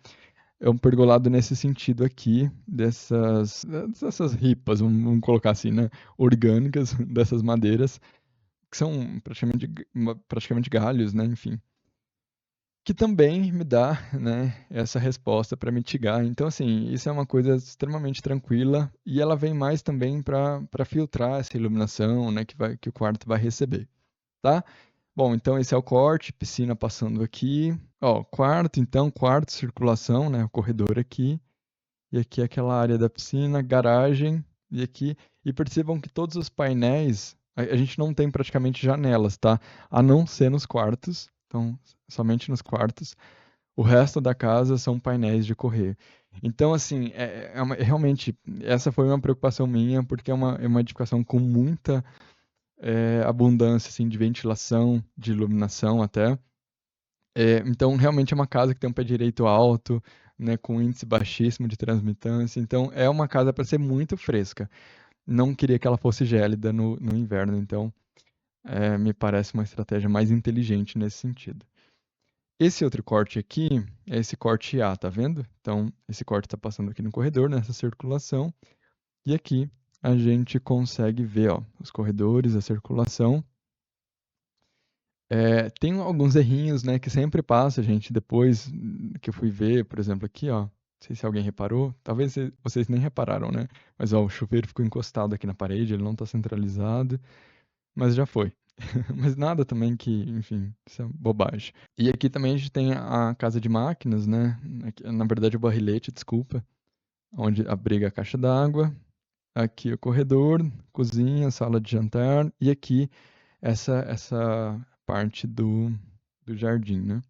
É um pergolado nesse sentido aqui, dessas ripas, vamos colocar assim, né? Orgânicas, dessas madeiras, que são praticamente galhos, né? Enfim, que também me dá, né, essa resposta para mitigar. Então, assim, isso é uma coisa extremamente tranquila e ela vem mais também para filtrar essa iluminação, né, que o quarto vai receber, tá? Bom, então esse é o corte, piscina passando aqui. Ó, quarto, circulação, né, o corredor aqui. E aqui é aquela área da piscina, garagem, e aqui. E percebam que todos os painéis, a gente não tem praticamente janelas, tá? A não ser nos quartos. Então, somente nos quartos. O resto da casa são painéis de correr. Então, assim, realmente, essa foi uma preocupação minha, porque é uma edificação com muita abundância, assim, de ventilação, de iluminação até. Então, realmente é uma casa que tem um pé direito alto, né, com índice baixíssimo de transmitância. Então, é uma casa para ser muito fresca. Não queria que ela fosse gélida no inverno, então me parece uma estratégia mais inteligente nesse sentido. Esse outro corte aqui é esse corte A, tá vendo? Então, esse corte está passando aqui no corredor, nessa circulação. E aqui a gente consegue ver, ó, os corredores, a circulação. Tem alguns errinhos, né, que sempre passa, gente, depois que eu fui ver, por exemplo, aqui, ó, não sei se alguém reparou, talvez vocês nem repararam, né, mas ó, o chuveiro ficou encostado aqui na parede, ele não está centralizado, mas já foi. Mas nada também que, enfim, isso é bobagem. E aqui também a gente tem a casa de máquinas, né? Na verdade, o barrilete, desculpa, onde abriga a caixa d'água. Aqui o corredor, cozinha, sala de jantar. E aqui essa parte do jardim, né?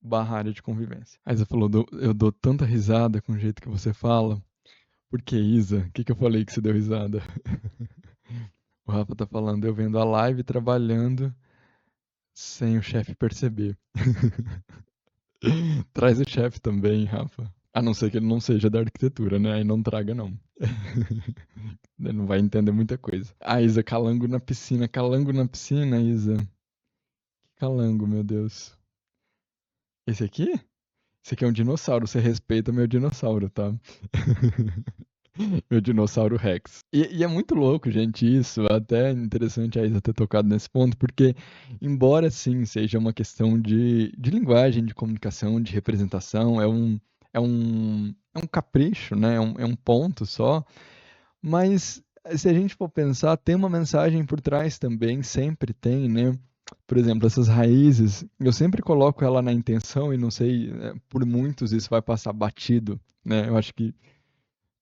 Barra área de convivência. Aí você falou, eu dou tanta risada com o jeito que você fala. Por que, Isa? O que eu falei que você deu risada? O Rafa tá falando, eu vendo a live trabalhando sem o chefe perceber. Traz o chefe também, Rafa. A não ser que ele não seja da arquitetura, né? Aí não traga, não. Ele não vai entender muita coisa. Ah, Isa, calango na piscina. Calango na piscina, Isa. Que calango, meu Deus. Esse aqui? Esse aqui é um dinossauro. Você respeita meu dinossauro, tá? Meu dinossauro Rex. E é muito louco, gente, isso. Até interessante a Isa ter tocado nesse ponto, porque, embora sim seja uma questão de linguagem, de comunicação, de representação, é um capricho, né? É um ponto só. Mas se a gente for pensar, tem uma mensagem por trás também, sempre tem, né? Por exemplo, essas raízes, eu sempre coloco ela na intenção e não sei, por muitos isso vai passar batido, né? Eu acho que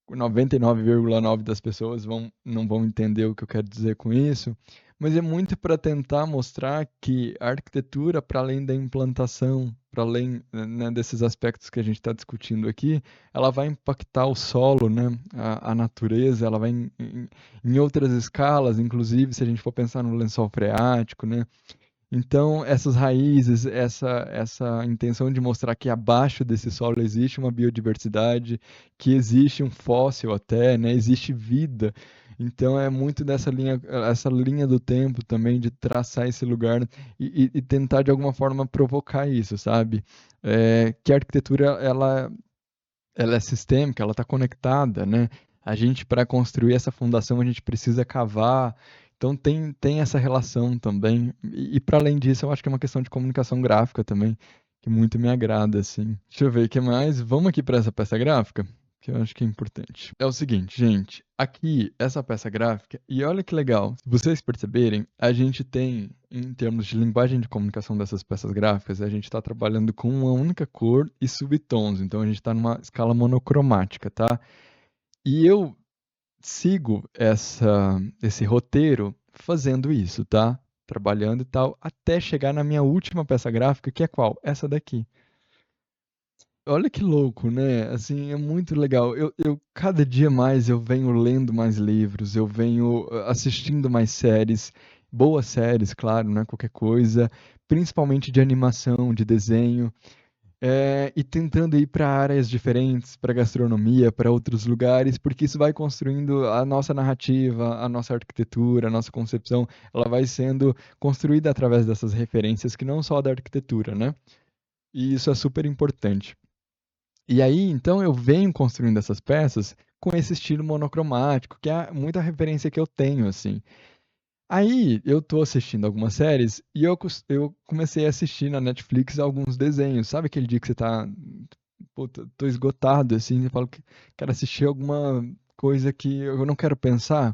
99,9 das pessoas não vão entender o que eu quero dizer com isso, mas é muito para tentar mostrar que a arquitetura, para além da implantação, para além, né, desses aspectos que a gente está discutindo aqui, ela vai impactar o solo, né, a natureza, ela vai em outras escalas, inclusive se a gente for pensar no lençol freático, né, então, essas raízes, essa intenção de mostrar que abaixo desse solo existe uma biodiversidade, que existe um fóssil até, né? Existe vida. Então, é muito dessa linha, essa linha do tempo também, de traçar esse lugar e tentar, de alguma forma, provocar isso, sabe? Que a arquitetura, ela é sistêmica, ela está conectada, né? A gente, para construir essa fundação, a gente precisa cavar. Então, tem essa relação também. E para além disso, eu acho que é uma questão de comunicação gráfica também, que muito me agrada, assim. Deixa eu ver o que mais. Vamos aqui para essa peça gráfica, que eu acho que é importante. É o seguinte, gente. Aqui, essa peça gráfica, e olha que legal. Se vocês perceberem, a gente tem, em termos de linguagem de comunicação dessas peças gráficas, a gente está trabalhando com uma única cor e subtons. Então, a gente está numa escala monocromática, tá? E eu sigo esse roteiro fazendo isso, tá? Trabalhando e tal, até chegar na minha última peça gráfica, que é qual? Essa daqui. Olha que louco, né? Assim, é muito legal. Cada dia mais eu venho lendo mais livros, eu venho assistindo mais séries, boas séries, claro, não é qualquer coisa, principalmente de animação, de desenho. E tentando ir para áreas diferentes, para gastronomia, para outros lugares, porque isso vai construindo a nossa narrativa, a nossa arquitetura, a nossa concepção, ela vai sendo construída através dessas referências que não só da arquitetura, né? E isso é super importante. E aí, então, eu venho construindo essas peças com esse estilo monocromático, que é muita referência que eu tenho, assim. Aí eu tô assistindo algumas séries e eu comecei a assistir na Netflix alguns desenhos. Sabe aquele dia que você tá, pô, tô esgotado, assim, e falo que quero assistir alguma coisa que eu não quero pensar?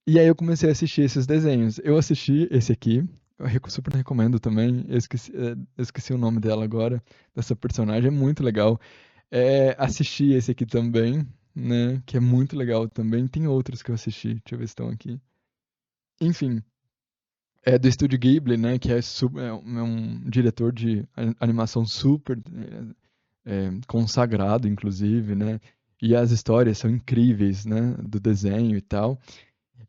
E aí eu comecei a assistir esses desenhos. Eu assisti esse aqui, super recomendo também. Eu esqueci o nome dela agora, dessa personagem, é muito legal. Assisti esse aqui também, né, que é muito legal também. Tem outros que eu assisti, deixa eu ver se estão aqui. Enfim, é do Estúdio Ghibli, né, que é um diretor de animação super consagrado, inclusive, né, e as histórias são incríveis, né, do desenho e tal.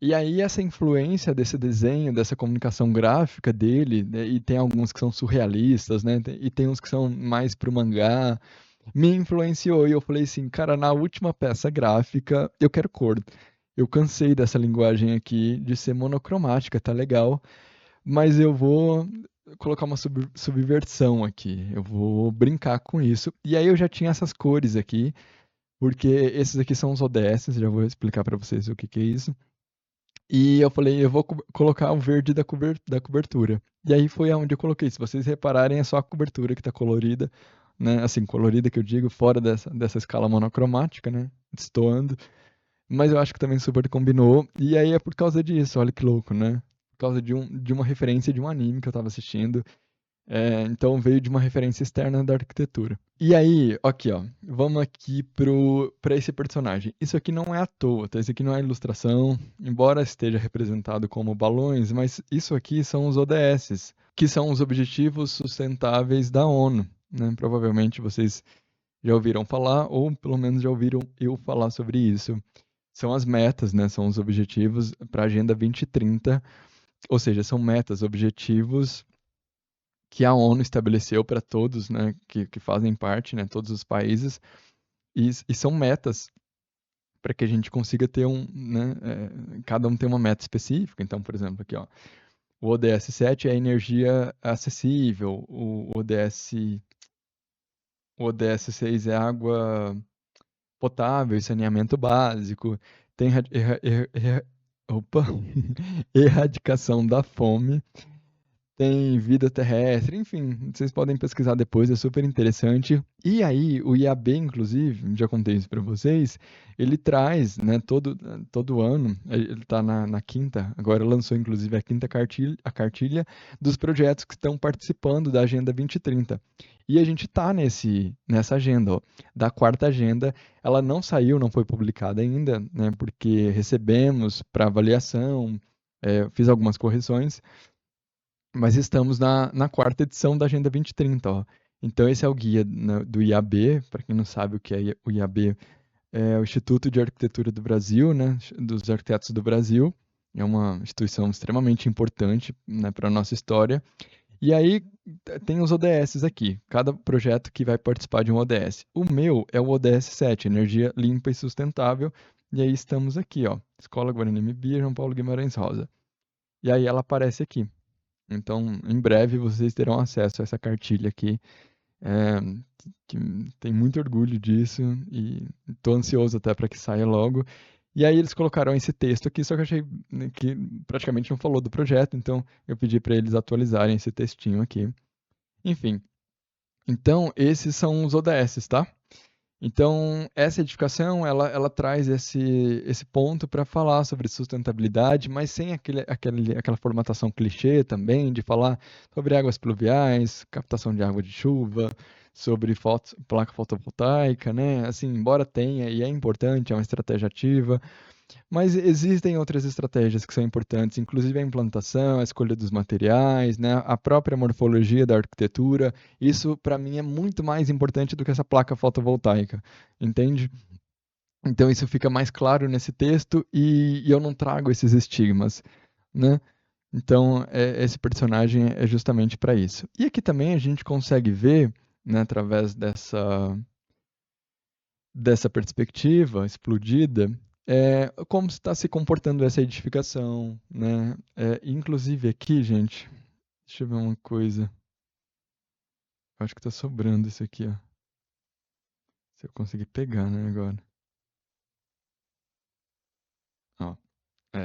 E aí essa influência desse desenho, dessa comunicação gráfica dele, né, e tem alguns que são surrealistas, né, e tem uns que são mais pro mangá, me influenciou e eu falei assim, cara, na última peça gráfica eu quero cor. Eu cansei dessa linguagem aqui de ser monocromática, tá legal, mas eu vou colocar uma subversão aqui. Eu vou brincar com isso. E aí eu já tinha essas cores aqui, porque esses aqui são os ODS, já vou explicar para vocês o que que é isso. E eu falei, eu vou colocar o verde da cobertura. E aí foi aonde eu coloquei. Se vocês repararem, é só a cobertura que está colorida, né? Assim, colorida que eu digo, fora dessa escala monocromática, né? Destoando. Mas eu acho que também super combinou. E aí é por causa disso, olha que louco, né? Por causa de uma referência de um anime que eu estava assistindo. Então veio de uma referência externa da arquitetura. E aí, aqui ó, vamos aqui para esse personagem. Isso aqui não é à toa, tá? Isso aqui não é ilustração, embora esteja representado como balões, mas isso aqui são os ODSs, que são os Objetivos Sustentáveis da ONU, né? Provavelmente vocês já ouviram falar, ou pelo menos já ouviram eu falar sobre isso. São as metas, né? São os objetivos para a Agenda 2030, ou seja, são metas, objetivos que a ONU estabeleceu para todos, né, que fazem parte, né, todos os países, e são metas para que a gente consiga ter né, cada um tem uma meta específica. Então, por exemplo, aqui, ó, o ODS 7 é energia acessível, o ODS 6 é água potável e saneamento básico, tem opa, erradicação da fome, tem vida terrestre, enfim, vocês podem pesquisar depois, é super interessante. E aí, o IAB, inclusive, já contei isso para vocês, ele traz, né, todo ano, ele está na quinta, agora lançou inclusive a quinta cartilha dos projetos que estão participando da Agenda 2030. E a gente está nessa agenda, ó, da quarta agenda, ela não saiu, não foi publicada ainda, né, porque recebemos para avaliação, fiz algumas correções, mas estamos na quarta edição da Agenda 2030, ó. Então esse é o guia do IAB, para quem não sabe o que é o IAB, é o Instituto de Arquitetura do Brasil, né, dos Arquitetos do Brasil. É uma instituição extremamente importante, né, para a nossa história. E aí tem os ODSs aqui, cada projeto que vai participar de um ODS. O meu é o ODS 7, Energia Limpa e Sustentável, e aí estamos aqui, ó, Escola Guarani Bia, João Paulo Guimarães Rosa. E aí ela aparece aqui. Então, em breve vocês terão acesso a essa cartilha aqui, é, que tem muito orgulho disso e estou ansioso até para que saia logo. E aí eles colocaram esse texto aqui, só que eu achei, né, que praticamente não falou do projeto, então eu pedi para eles atualizarem esse textinho aqui. Enfim, então esses são os ODSs, tá? Então, essa edificação, ela traz esse ponto para falar sobre sustentabilidade, mas sem aquela formatação clichê também, de falar sobre águas pluviais, captação de água de chuva, sobre placa fotovoltaica, né? Assim, embora tenha, e é importante, é uma estratégia ativa, mas existem outras estratégias que são importantes, inclusive a implantação, a escolha dos materiais, né, a própria morfologia da arquitetura. Isso, para mim, é muito mais importante do que essa placa fotovoltaica, entende? Então, isso fica mais claro nesse texto e eu não trago esses estigmas, né? Então, esse personagem é justamente para isso. E aqui também a gente consegue ver, né, através dessa perspectiva explodida, como está se comportando essa edificação, né? Inclusive aqui, gente, deixa eu ver uma coisa. Acho que está sobrando isso aqui, ó. Se eu conseguir pegar, né, agora. Ó,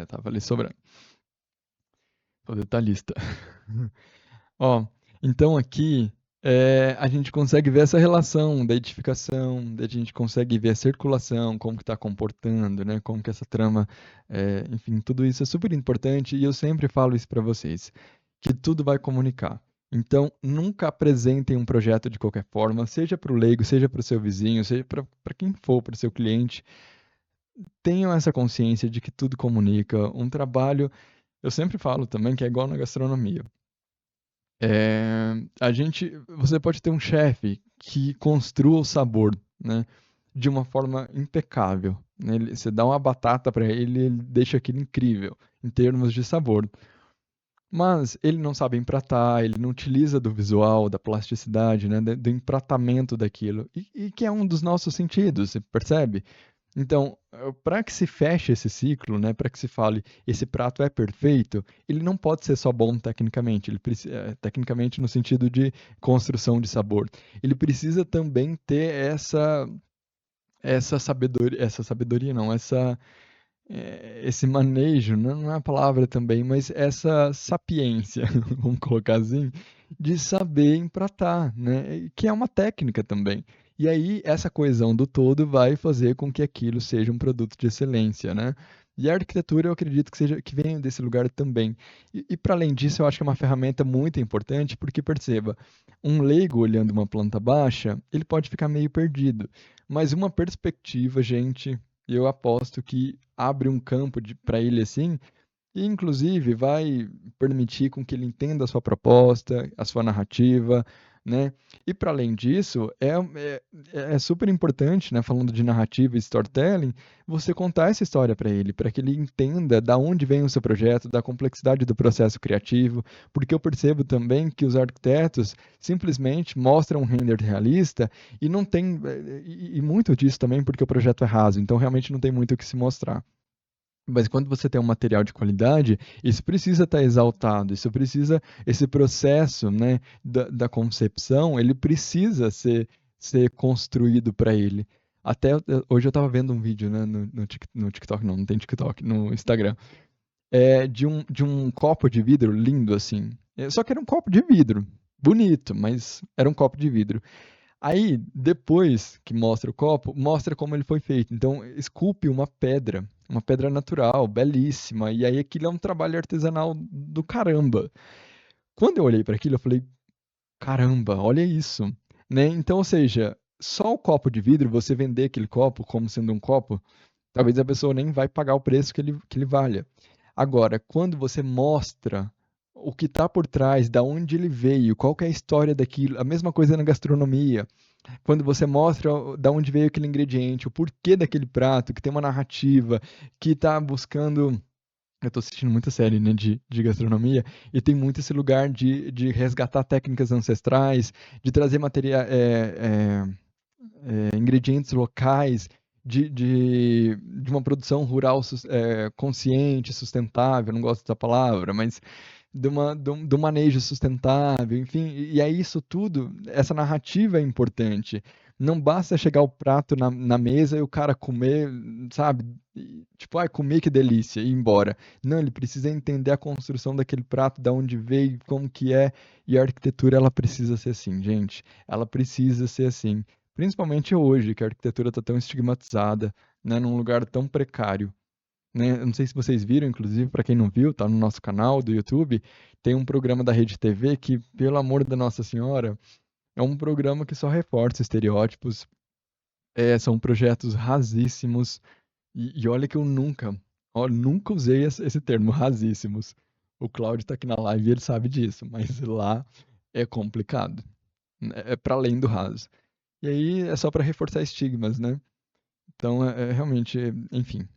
tava ali sobrando. Sou detalhista. Ó, então aqui a gente consegue ver essa relação da edificação, a gente consegue ver a circulação, como que está comportando, né? Como que essa trama, enfim, tudo isso é super importante e eu sempre falo isso para vocês, que tudo vai comunicar. Então, nunca apresentem um projeto de qualquer forma, seja para o leigo, seja para o seu vizinho, seja para quem for, para o seu cliente. Tenham essa consciência de que tudo comunica. Um trabalho, eu sempre falo também que é igual na gastronomia. Você pode ter um chefe que construa o sabor, né, de uma forma impecável, né? Você dá uma batata para ele, ele deixa aquilo incrível em termos de sabor. Mas ele não sabe empratar, ele não utiliza do visual, da plasticidade, né, do empratamento daquilo, e que é um dos nossos sentidos, você percebe? Então, para que se feche esse ciclo, né, para que se fale esse prato é perfeito, ele não pode ser só bom tecnicamente, tecnicamente no sentido de construção de sabor. Ele precisa também ter essa sabedoria não, esse manejo, não é a palavra também, mas essa sapiência, vamos colocar assim, de saber empratar, né? Que é uma técnica também. E aí, essa coesão do todo vai fazer com que aquilo seja um produto de excelência, né? E a arquitetura eu acredito que venha desse lugar também. E para além disso, eu acho que é uma ferramenta muito importante, porque perceba, um leigo olhando uma planta baixa, ele pode ficar meio perdido. Mas uma perspectiva, gente, eu aposto que abre um campo para ele assim, e, inclusive, vai permitir com que ele entenda a sua proposta, a sua narrativa, né? E, para além disso, é super importante, né, falando de narrativa e storytelling, você contar essa história para que ele entenda da onde vem o seu projeto, da complexidade do processo criativo, porque eu percebo também que os arquitetos simplesmente mostram um render realista e não tem, e muito disso também porque o projeto é raso, então realmente não tem muito o que se mostrar. Mas quando você tem um material de qualidade, isso precisa estar exaltado, esse processo, né, da concepção, ele precisa ser construído para ele. Até hoje eu estava vendo um vídeo, né, no TikTok, não tem TikTok, no Instagram, de um copo de vidro lindo assim. Só que era um copo de vidro, bonito, mas era um copo de vidro. Aí, depois que mostra o copo, mostra como ele foi feito. Então, esculpe uma pedra natural, belíssima. E aí, aquilo é um trabalho artesanal do caramba. Quando eu olhei para aquilo, eu falei: caramba, olha isso. Né? Então, ou seja, só o copo de vidro, você vender aquele copo como sendo um copo, talvez a pessoa nem vai pagar o preço que ele valha. Agora, quando você mostra o que está por trás, da onde ele veio, qual que é a história daquilo, a mesma coisa na gastronomia. Quando você mostra da onde veio aquele ingrediente, o porquê daquele prato, que tem uma narrativa, que está buscando. Eu tô assistindo muita série, né, de gastronomia, e tem muito esse lugar de resgatar técnicas ancestrais, de trazer ingredientes locais, de uma produção rural consciente, sustentável, não gosto dessa palavra, mas do manejo sustentável, enfim, e aí isso tudo, essa narrativa é importante. Não basta chegar o prato na mesa e o cara comer, sabe? Tipo, ai, comer que delícia, e ir embora. Não, ele precisa entender a construção daquele prato, da onde veio, como que é, e a arquitetura, ela precisa ser assim, gente. Ela precisa ser assim. Principalmente hoje, que a arquitetura está tão estigmatizada, né, num lugar tão precário, né? Eu não sei se vocês viram, inclusive, para quem não viu, tá no nosso canal do YouTube, tem um programa da Rede TV que, pelo amor da Nossa Senhora, é um programa que só reforça estereótipos, são projetos rasíssimos, e olha que eu nunca usei esse termo, rasíssimos. O Cláudio tá aqui na live e ele sabe disso, mas lá é complicado, né? É para além do raso. E aí é só para reforçar estigmas, né? Então, realmente, enfim.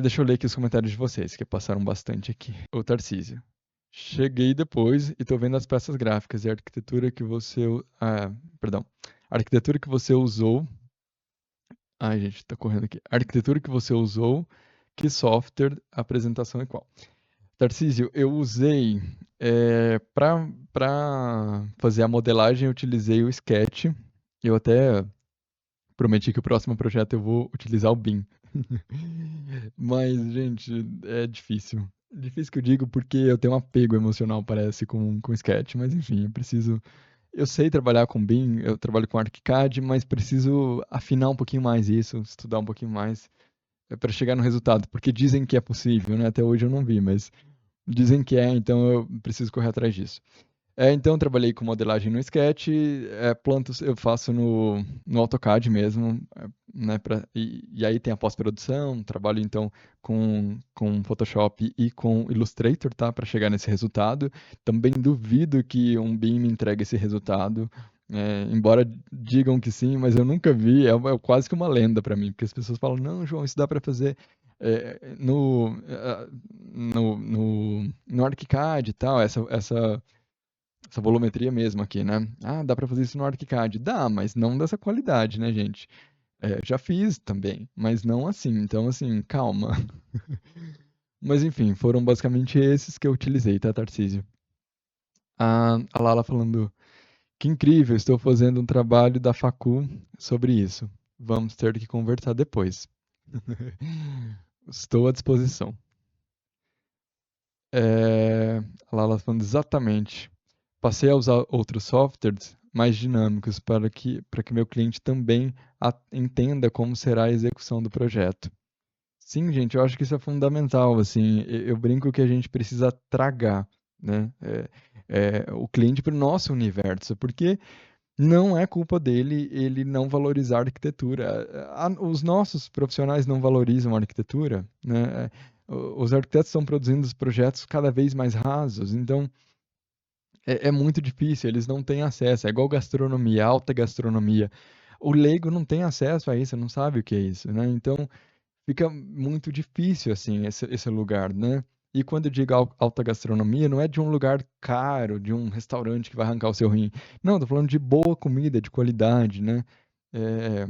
Deixa eu ler aqui os comentários de vocês, que passaram bastante aqui. O Tarcísio. Cheguei depois e tô vendo as peças gráficas e a arquitetura que perdão. A arquitetura que você usou. Ai, gente, tá correndo aqui. A arquitetura que você usou, que software, a apresentação é qual? Tarcísio, eu usei. Para fazer a modelagem, eu utilizei o Sketch. Eu até prometi que o próximo projeto eu vou utilizar o BIM. Mas, gente, é difícil. Difícil que eu digo porque eu tenho um apego emocional, parece, com Sketch, mas enfim, eu preciso. Eu sei trabalhar com BIM, eu trabalho com ArchiCAD, mas preciso afinar um pouquinho mais isso, estudar um pouquinho mais para chegar no resultado, porque dizem que é possível, né? Até hoje eu não vi, mas dizem que é, então eu preciso correr atrás disso. Então, eu trabalhei com modelagem no Sketch, plantas eu faço no AutoCAD mesmo, né, e aí tem a pós-produção, trabalho então com Photoshop e com Illustrator, tá, para chegar nesse resultado. Também duvido que um BIM me entregue esse resultado, embora digam que sim, mas eu nunca vi, é quase que uma lenda para mim, porque as pessoas falam, não, João, isso dá para fazer no ArchiCAD e tal, essa volumetria mesmo aqui, né? Ah, dá para fazer isso no ArchiCAD? Dá, mas não dessa qualidade, né, gente? Já fiz também, mas não assim. Então, assim, calma. Mas enfim, foram basicamente esses que eu utilizei, tá, Tarcísio? A Lala falando, que incrível, estou fazendo um trabalho da facu sobre isso. Vamos ter que conversar depois. Estou à disposição. A Lala falando exatamente. Passei a usar outros softwares mais dinâmicos para que meu cliente também entenda como será a execução do projeto. Sim, gente, eu acho que isso é fundamental, assim, eu brinco que a gente precisa tragar, né, o cliente para o nosso universo, porque não é culpa dele ele não valorizar a arquitetura. Os nossos profissionais não valorizam a arquitetura, né? Os arquitetos estão produzindo os projetos cada vez mais rasos, então é muito difícil, eles não têm acesso. É igual gastronomia, alta gastronomia. O leigo não tem acesso a isso, não sabe o que é isso, né? Então fica muito difícil, assim, esse lugar, né? E quando eu digo alta gastronomia, não é de um lugar caro, de um restaurante que vai arrancar o seu rim. Não, tô falando de boa comida, de qualidade, né? É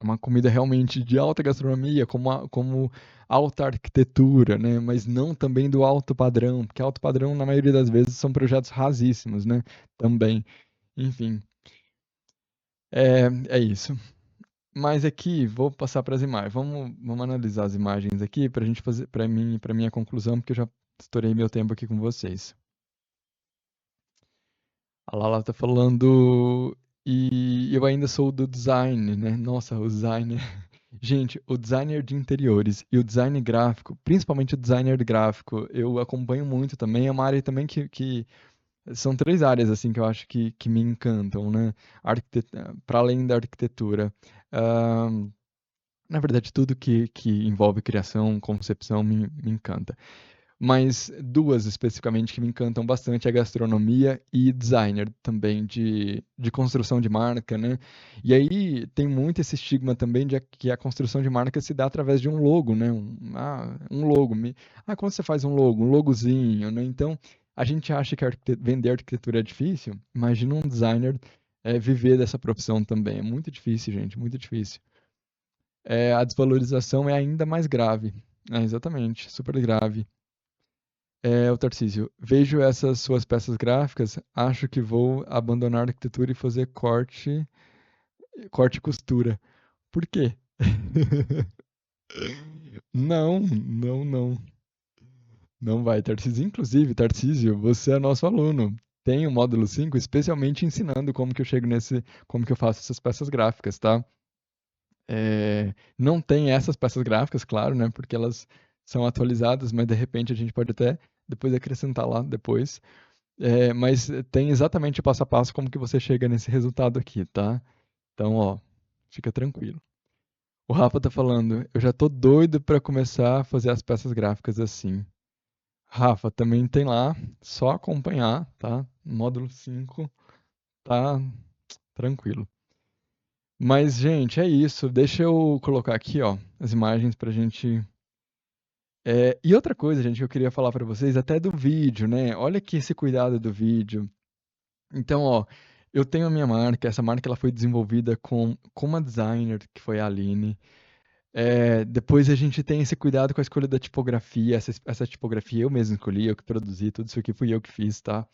uma comida realmente de alta gastronomia, como alta arquitetura, né? Mas não também do alto padrão, porque alto padrão, na maioria das vezes, são projetos rasíssimos, né? Também. Enfim, é isso. Mas aqui, vou passar para as imagens. Vamos analisar as imagens aqui para a gente fazer, para minha conclusão, porque eu já estourei meu tempo aqui com vocês. A Lala tá falando e eu ainda sou do design, né? Nossa, o design. Gente, o designer de interiores e o design gráfico, principalmente o designer gráfico, eu acompanho muito também. É uma área também que são três áreas assim que eu acho que me encantam, né? Para além da arquitetura. Na verdade, tudo que envolve criação, concepção me encanta. Mas duas especificamente que me encantam bastante é gastronomia e designer também de construção de marca, né? E aí tem muito esse estigma também de que a construção de marca se dá através de um logo, né? Um logo. Quando você faz um logo, um logozinho, né? Então, a gente acha que vender arquitetura é difícil. Imagina um designer viver dessa profissão também. É muito difícil, gente, muito difícil. A desvalorização é ainda mais grave. Exatamente, super grave. O Tarcísio, vejo essas suas peças gráficas, acho que vou abandonar a arquitetura e fazer corte e costura. Por quê? Não, não, não. Não vai, Tarcísio. Inclusive, Tarcísio, você é nosso aluno. Tem o módulo 5 especialmente ensinando como que eu chego como que eu faço essas peças gráficas, tá? Não tem essas peças gráficas, claro, né? Porque elas são atualizadas, mas de repente a gente pode até depois acrescentar lá depois. Mas tem exatamente o passo a passo como que você chega nesse resultado aqui, tá? Então, ó, fica tranquilo. O Rafa tá falando, eu já tô doido para começar a fazer as peças gráficas assim. Rafa, também tem lá, só acompanhar, tá? Módulo 5, tá tranquilo. Mas, gente, é isso. Deixa eu colocar aqui, ó, as imagens pra gente. E outra coisa, gente, que eu queria falar pra vocês, até do vídeo, né? Olha aqui esse cuidado do vídeo. Então, ó, eu tenho a minha marca, essa marca ela foi desenvolvida com uma designer, que foi a Aline. Depois a gente tem esse cuidado com a escolha da tipografia, essa tipografia eu mesmo escolhi, eu que produzi, tudo isso aqui fui eu que fiz, tá?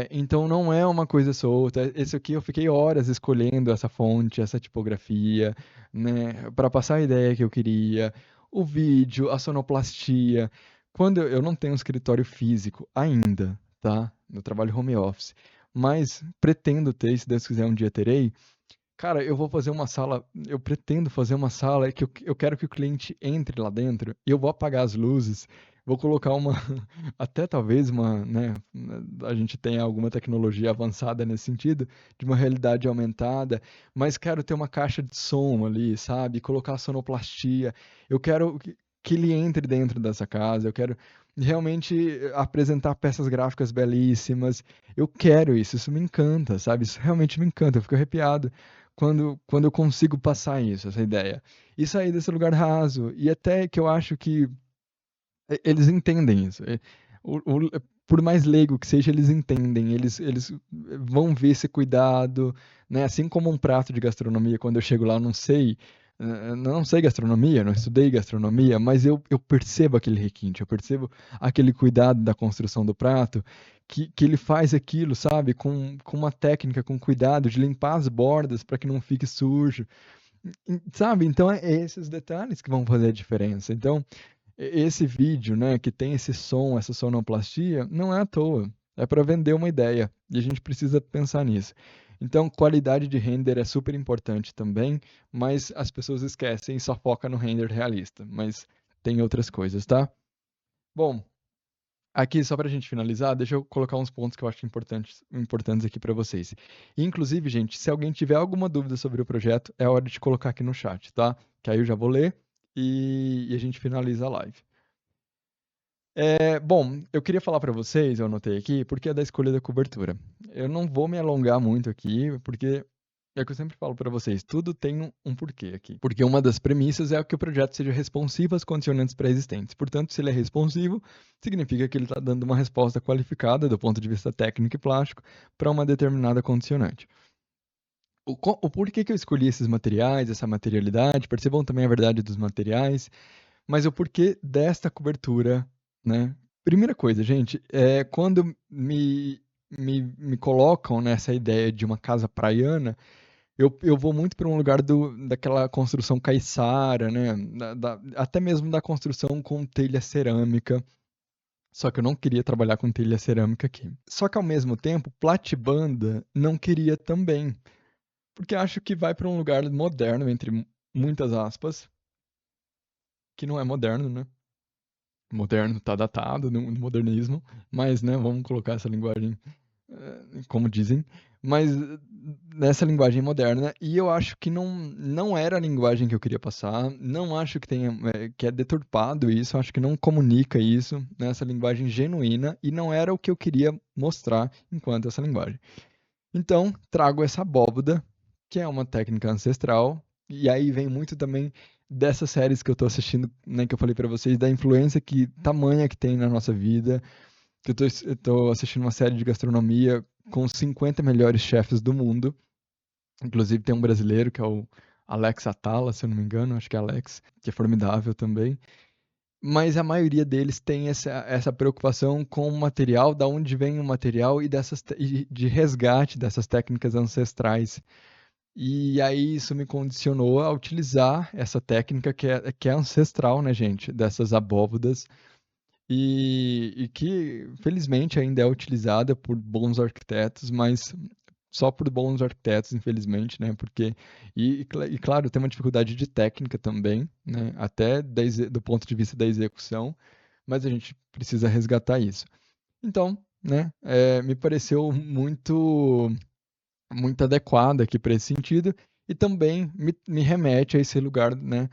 Então não é uma coisa solta. Esse aqui eu fiquei horas escolhendo essa fonte, essa tipografia, né, para passar a ideia que eu queria. O vídeo, a sonoplastia. Quando eu não tenho um escritório físico ainda, tá? Eu trabalho home office, mas pretendo ter, se Deus quiser um dia terei. Cara, eu vou fazer uma sala, eu pretendo fazer uma sala que eu quero que o cliente entre lá dentro, e eu vou apagar as luzes, vou colocar uma, até talvez uma, né, a gente tenha alguma tecnologia avançada nesse sentido, de uma realidade aumentada, mas quero ter uma caixa de som ali, sabe? Colocar sonoplastia. Eu quero que ele entre dentro dessa casa, eu quero realmente apresentar peças gráficas belíssimas. Eu quero isso me encanta, sabe? Isso realmente me encanta, eu fico arrepiado quando eu consigo passar isso, essa ideia. E sair desse lugar raso. E até que eu acho que eles entendem isso. Por mais leigo que seja, eles entendem. Eles vão ver esse cuidado, né? Assim como um prato de gastronomia, quando eu chego lá, eu não sei gastronomia, não estudei gastronomia, mas eu percebo aquele requinte, eu percebo aquele cuidado da construção do prato, que ele faz aquilo, sabe, com uma técnica, com cuidado de limpar as bordas para que não fique sujo, sabe? Então é esses detalhes que vão fazer a diferença. Então, esse vídeo, né, que tem esse som, essa sonoplastia, não é à toa. É para vender uma ideia. E a gente precisa pensar nisso. Então, qualidade de render é super importante também, mas as pessoas esquecem e só foca no render realista. Mas tem outras coisas, tá? Bom, aqui só para a gente finalizar, deixa eu colocar uns pontos que eu acho importantes aqui para vocês. Inclusive, gente, se alguém tiver alguma dúvida sobre o projeto, é hora de colocar aqui no chat, tá? Que aí eu já vou ler e a gente finaliza a live. Bom, eu queria falar para vocês, eu anotei aqui, porque é da escolha da cobertura. Eu não vou me alongar muito aqui, porque é o que eu sempre falo para vocês, tudo tem um porquê aqui. Porque uma das premissas é que o projeto seja responsivo às condicionantes pré-existentes. Portanto, se ele é responsivo, significa que ele está dando uma resposta qualificada do ponto de vista técnico e plástico para uma determinada condicionante. O porquê que eu escolhi esses materiais, essa materialidade, percebam também a verdade dos materiais, mas o porquê desta cobertura, né? Primeira coisa, gente, quando me colocam nessa ideia de uma casa praiana, eu vou muito para um lugar daquela construção caiçara, né? Até mesmo da construção com telha cerâmica. Só que eu não queria trabalhar com telha cerâmica aqui. Só que ao mesmo tempo, platibanda não queria também. Porque acho que vai para um lugar moderno, entre muitas aspas, que não é moderno, né? Moderno tá datado no modernismo, mas, né, vamos colocar essa linguagem como dizem, mas nessa linguagem moderna, e eu acho que não era a linguagem que eu queria passar, não acho que tenha, que é deturpado isso, acho que não comunica isso nessa linguagem genuína, e não era o que eu queria mostrar enquanto essa linguagem. Então, trago essa abóboda, que é uma técnica ancestral, e aí vem muito também dessas séries que eu tô assistindo, né, que eu falei pra vocês, da influência tamanha que tem na nossa vida, que eu tô assistindo uma série de gastronomia com os 50 melhores chefes do mundo. Inclusive tem um brasileiro que é o Alex Atala, se eu não me engano, acho que é Alex, que é formidável também. Mas a maioria deles tem essa preocupação com o material, da onde vem o material e de resgate dessas técnicas ancestrais. E aí isso me condicionou a utilizar essa técnica que é ancestral, né, gente? Dessas abóbodas e que felizmente ainda é utilizada por bons arquitetos, mas só por bons arquitetos, infelizmente, né? Porque e claro, tem uma dificuldade de técnica também, né? Até do ponto de vista da execução, mas a gente precisa resgatar isso. Então, né? Me pareceu muito adequada aqui para esse sentido e também me remete a esse lugar, né,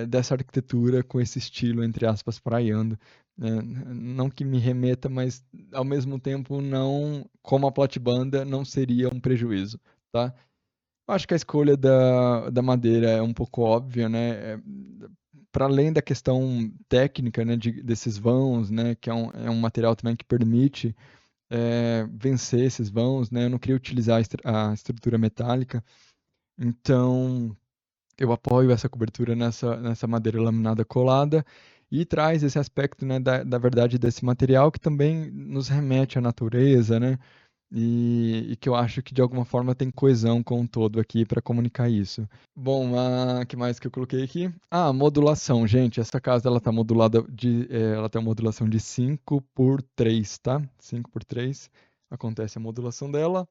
dessa arquitetura com esse estilo, entre aspas, praiano. Né? Não que me remeta, mas ao mesmo tempo não, como a platibanda, não seria um prejuízo, tá? Eu acho que a escolha da madeira é um pouco óbvia, né? Para além da questão técnica, né, desses vãos, né, que é um material também que permite vencer esses vãos, né? Eu não queria utilizar a estrutura metálica, então eu apoio essa cobertura nessa madeira laminada colada e traz esse aspecto, né, da verdade desse material que também nos remete à natureza, né? E que eu acho que de alguma forma tem coesão com o todo aqui para comunicar isso. Bom, que mais que eu coloquei aqui? Modulação, gente. Essa casa ela tá modulada ela tem uma modulação de 5 por 3, tá? 5 por 3 acontece a modulação dela.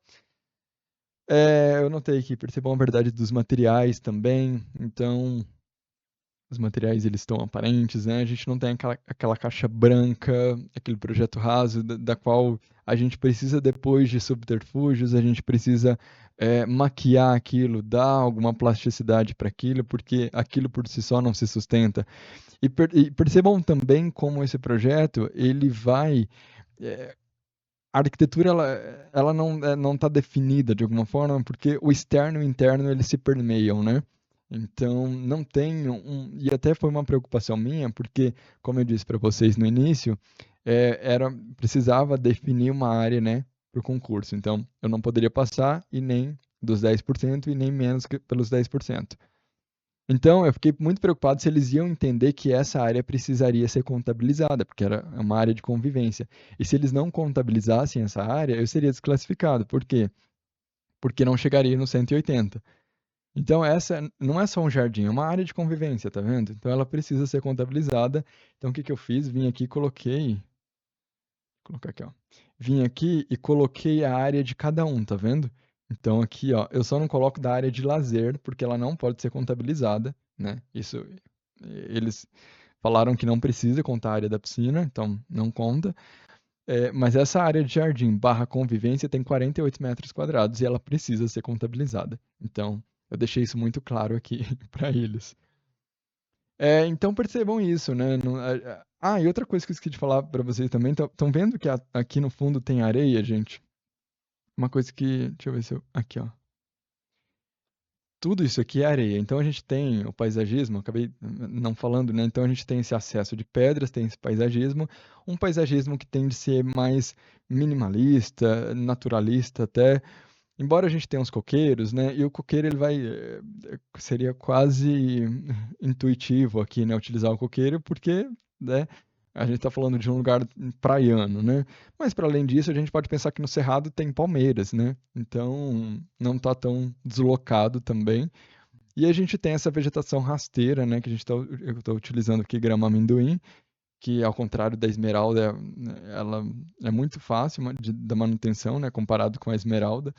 Eu notei aqui, percebam a verdade dos materiais também. Então, os materiais eles estão aparentes, né? A gente não tem aquela caixa branca, aquele projeto raso da qual a gente precisa depois de subterfúgios, a gente precisa maquiar aquilo, dar alguma plasticidade para aquilo, porque aquilo por si só não se sustenta. E percebam também como esse projeto ele vai a arquitetura ela não está definida de alguma forma, porque o externo e o interno eles se permeiam, né? Então não tem e até foi uma preocupação minha, porque como eu disse para vocês no início, precisava definir uma área, né, para o concurso. Então eu não poderia passar e nem dos 10% e nem menos que pelos 10%. Então, eu fiquei muito preocupado se eles iam entender que essa área precisaria ser contabilizada, porque era uma área de convivência. E se eles não contabilizassem essa área, eu seria desclassificado. Por quê? Porque não chegaria no 180. Então, essa não é só um jardim, é uma área de convivência, tá vendo? Então, ela precisa ser contabilizada. Então, o que que eu fiz? Vim aqui e coloquei. Vou colocar aqui, ó. Vim aqui e coloquei a área de cada um, tá vendo? Então aqui, ó, eu só não coloco da área de lazer, porque ela não pode ser contabilizada, né? Isso, eles falaram que não precisa contar a área da piscina, então não conta. Mas essa área de jardim barra convivência tem 48 metros quadrados e ela precisa ser contabilizada. Então, eu deixei isso muito claro aqui para eles. Então percebam isso, né? E outra coisa que eu esqueci de falar para vocês também, estão vendo que aqui no fundo tem areia, gente? Uma coisa que, deixa eu ver se eu, aqui, ó. Tudo isso aqui é areia. Então a gente tem o paisagismo, acabei não falando, né? Então a gente tem esse acesso de pedras, tem esse paisagismo, um paisagismo que tende a ser mais minimalista, naturalista até. Embora a gente tenha uns coqueiros, né? E o coqueiro ele vai seria quase intuitivo aqui, né? Utilizar o coqueiro porque, né? A gente está falando de um lugar praiano, né? Mas para além disso, a gente pode pensar que no Cerrado tem palmeiras, né? Então não está tão deslocado também. E a gente tem essa vegetação rasteira, né? Que a gente eu estou utilizando aqui grama amendoim, que ao contrário da esmeralda, ela é muito fácil da manutenção, né? Comparado com a esmeralda,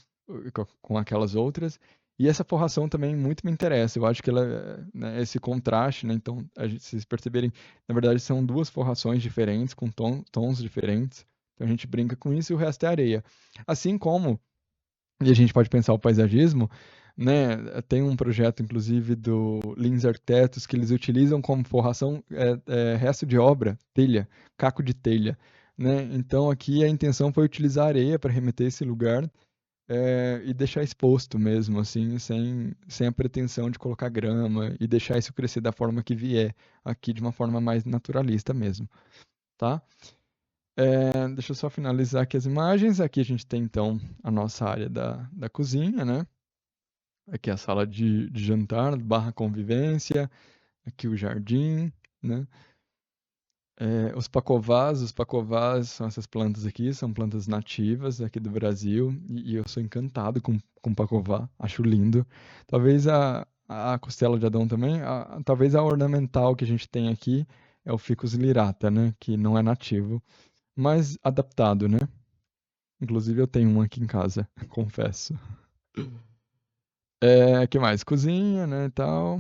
com aquelas outras. E essa forração também muito me interessa. Eu acho que ela, né, esse contraste, né? Então, se vocês perceberem, na verdade são duas forrações diferentes, com tons diferentes. Então a gente brinca com isso e o resto é areia. Assim como, e a gente pode pensar o paisagismo, né? Tem um projeto, inclusive, do Lins Arquitetos, que eles utilizam como forração resto de obra, telha, caco de telha. Né? Então aqui a intenção foi utilizar areia para remeter esse lugar e deixar exposto mesmo, assim, sem a pretensão de colocar grama e deixar isso crescer da forma que vier, aqui de uma forma mais naturalista mesmo, tá? Deixa eu só finalizar aqui as imagens. Aqui a gente tem então a nossa área da cozinha, né? Aqui a sala de jantar, barra convivência, aqui o jardim, né? Os pacovás são essas plantas aqui, são plantas nativas aqui do Brasil, e eu sou encantado com pacová, acho lindo. Talvez a costela de Adão também, talvez a ornamental que a gente tem aqui é o Ficus lirata, né? Que não é nativo, mas adaptado, né? Inclusive eu tenho um aqui em casa, confesso. Que mais? Cozinha, né, e tal.